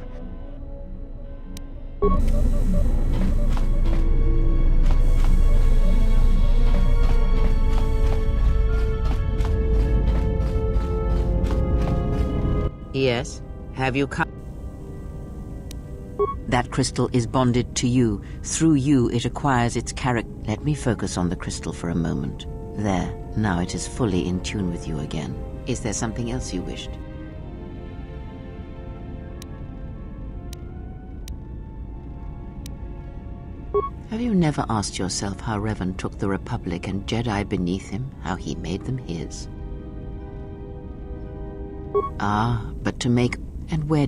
Yes? Have you come? That crystal is bonded to you. Through you, it acquires its character. Let me focus on the crystal for a moment. There. Now it is fully in tune with you again. Is there something else you wished? Have you never asked yourself how Revan took the Republic and Jedi beneath him, how he made them his? Ah, but to make... and where...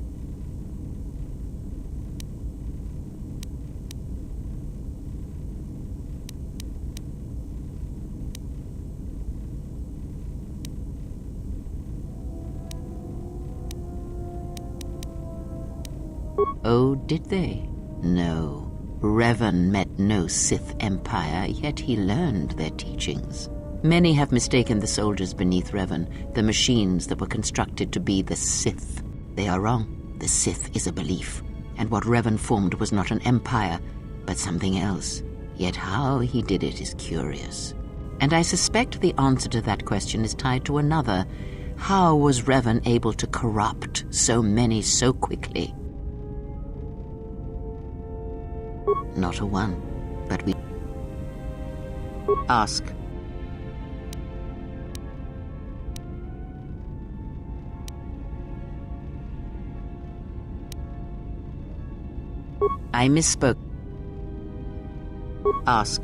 Oh, did they? No. Revan met no Sith empire, yet he learned their teachings. Many have mistaken the soldiers beneath Revan, the machines that were constructed to be the Sith. They are wrong. The Sith is a belief, and what Revan formed was not an empire, but something else. Yet how he did it is curious. And I suspect the answer to that question is tied to another. How was Revan able to corrupt so many so quickly? Not a one, but we ask. I misspoke. Ask.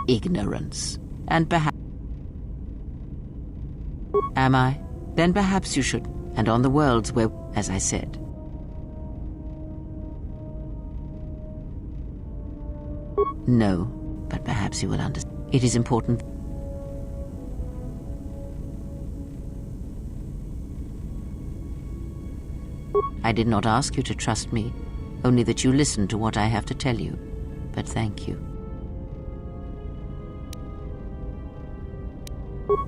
Ignorance. And perhaps... Am I? Then perhaps you should. And on the worlds where, as I said. No, but perhaps you will understand. It is important. I did not ask you to trust me, only that you listen to what I have to tell you. But thank you.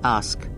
Ask.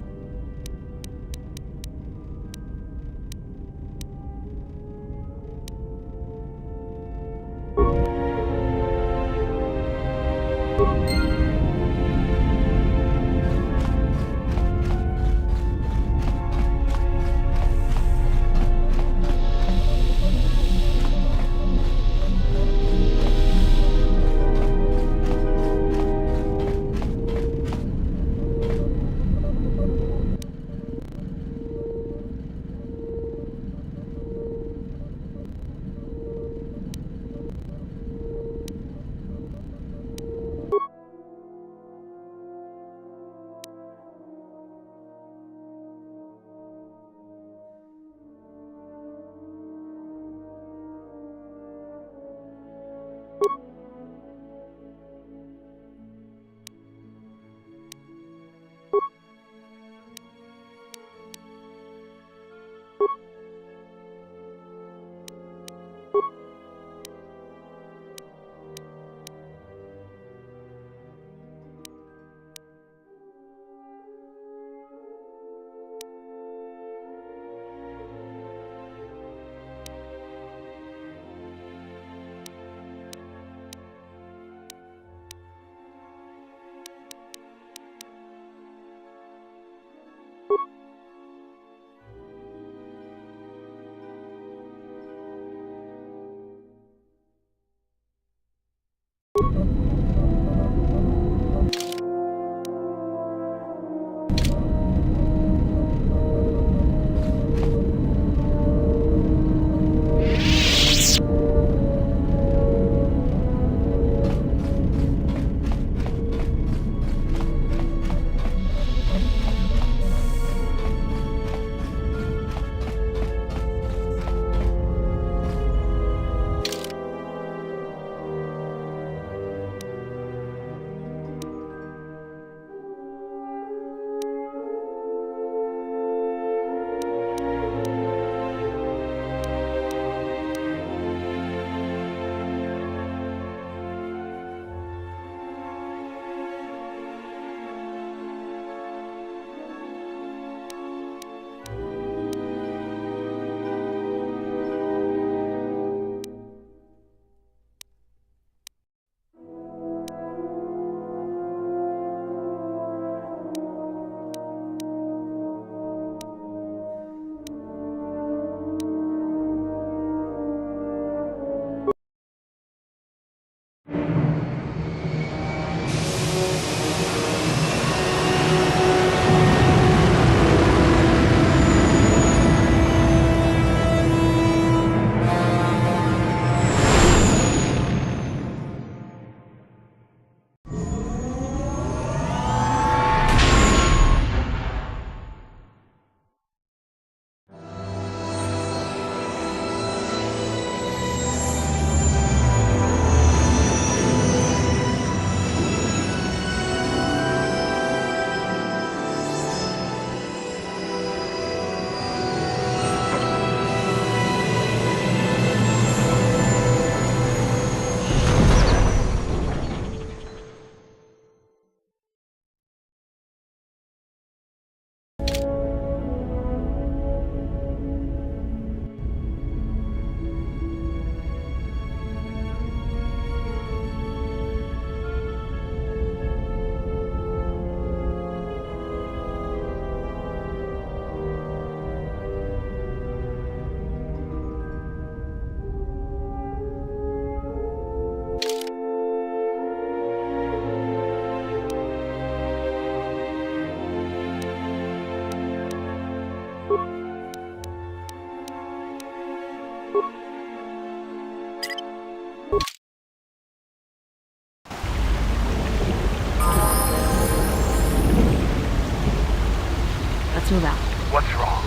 Sula. What's wrong?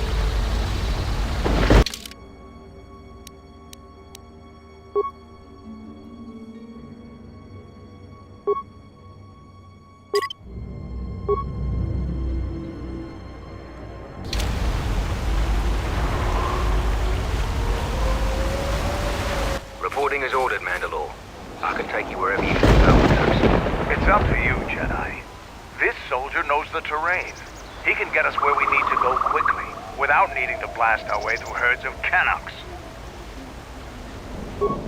Reporting is ordered, Mandalore. I can take you wherever you need to go. It's up to you, Jedi. This soldier knows the terrain. He can get us where we need to go quickly, without needing to blast our way through herds of Canucks.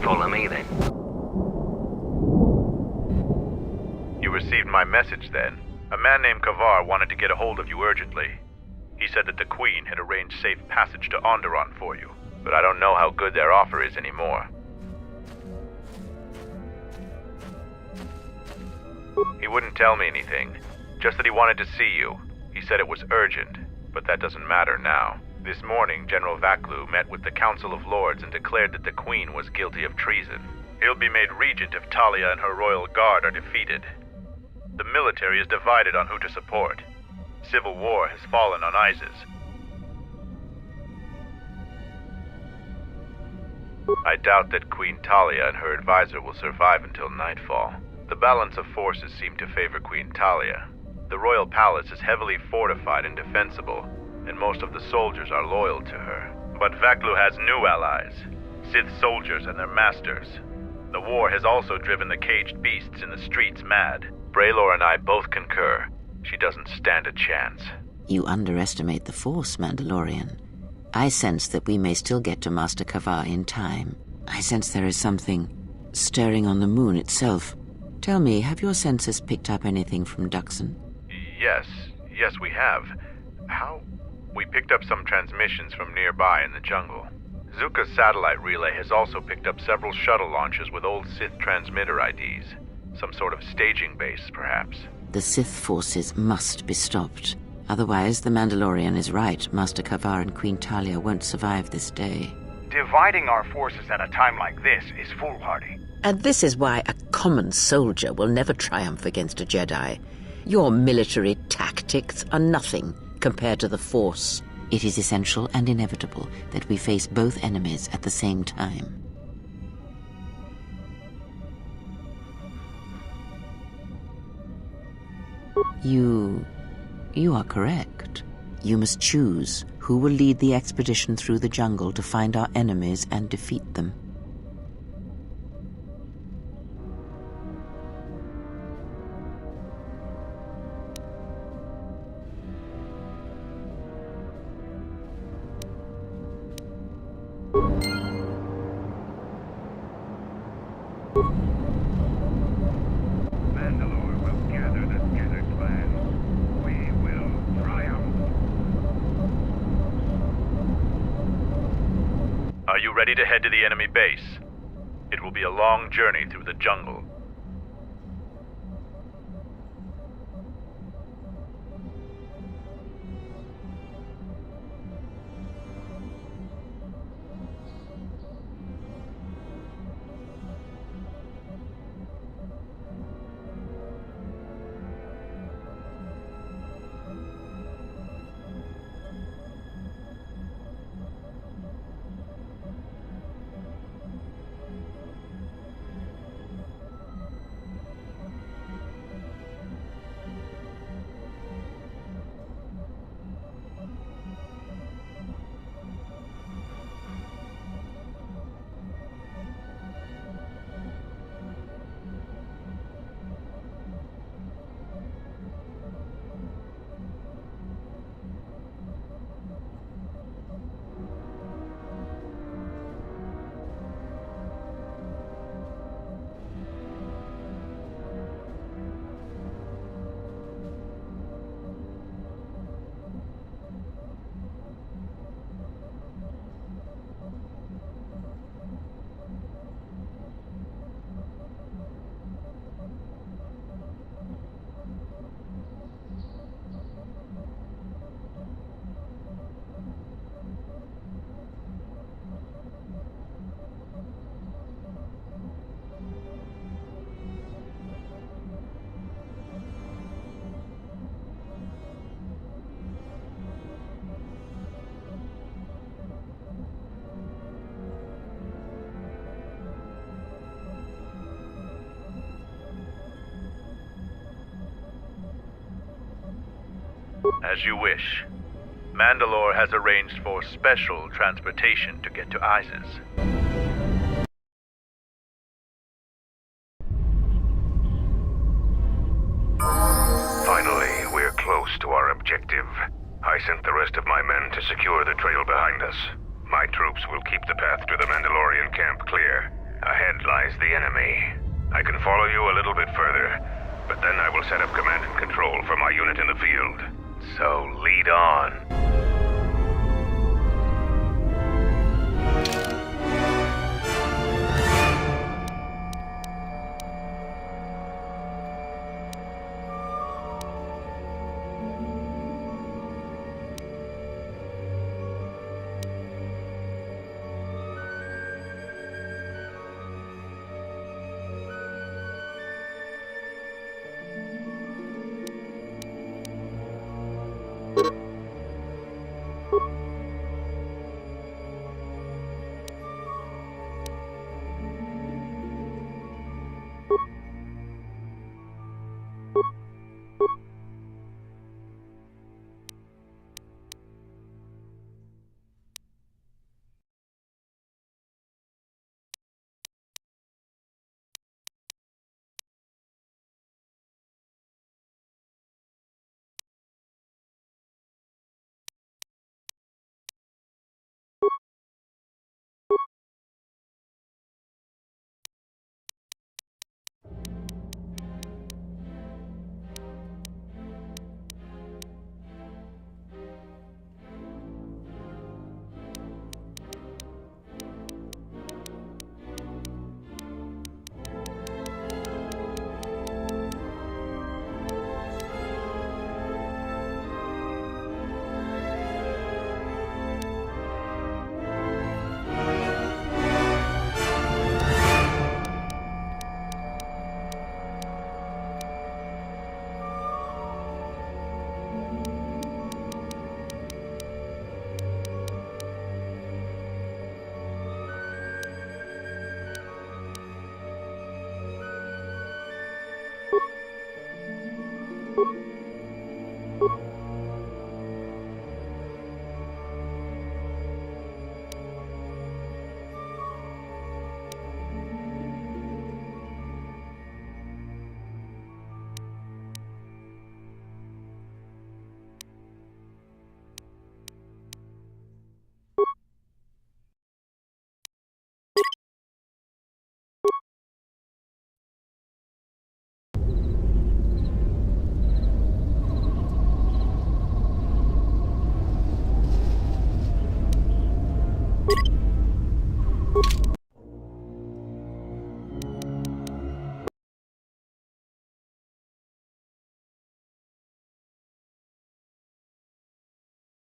Follow me, then. You received my message, then. A man named Kavar wanted to get a hold of you urgently. He said that the Queen had arranged safe passage to Onderon for you, but I don't know how good their offer is anymore. He wouldn't tell me anything, just that he wanted to see you. He said it was urgent, but that doesn't matter now. This morning, General Vaklu met with the Council of Lords and declared that the Queen was guilty of treason. He'll be made regent if Talia and her royal guard are defeated. The military is divided on who to support. Civil war has fallen on Isis. I doubt that Queen Talia and her advisor will survive until nightfall. The balance of forces seem to favor Queen Talia. The royal palace is heavily fortified and defensible, and most of the soldiers are loyal to her. But Vaklu has new allies, Sith soldiers and their masters. The war has also driven the caged beasts in the streets mad. Braylor and I both concur. She doesn't stand a chance. You underestimate the Force, Mandalorian. I sense that we may still get to Master Kavar in time. I sense there is something stirring on the moon itself. Tell me, have your senses picked up anything from Duxon? Yes, we have. How? We picked up some transmissions from nearby in the jungle. Zuka's satellite relay has also picked up several shuttle launches with old Sith transmitter IDs. Some sort of staging base, perhaps. The Sith forces must be stopped. Otherwise, the Mandalorian is right. Master Kavar and Queen Talia won't survive this day. Dividing our forces at a time like this is foolhardy. And this is why a common soldier will never triumph against a Jedi. Your military tactics are nothing compared to the Force. It is essential and inevitable that we face both enemies at the same time. You are correct. You must choose who will lead the expedition through the jungle to find our enemies and defeat them. Mandalore will gather the scattered clans. We will triumph. Are you ready to head to the enemy base? It will be a long journey through the jungle. As you wish. Mandalore has arranged for special transportation to get to Isis. Finally, we're close to our objective. I sent the rest of my men to secure the trail behind us. My troops will keep the path to the Mandalorian camp clear. Ahead lies the enemy. I can follow you a little bit further, but then I will set up command and control for my unit in the field. So lead on.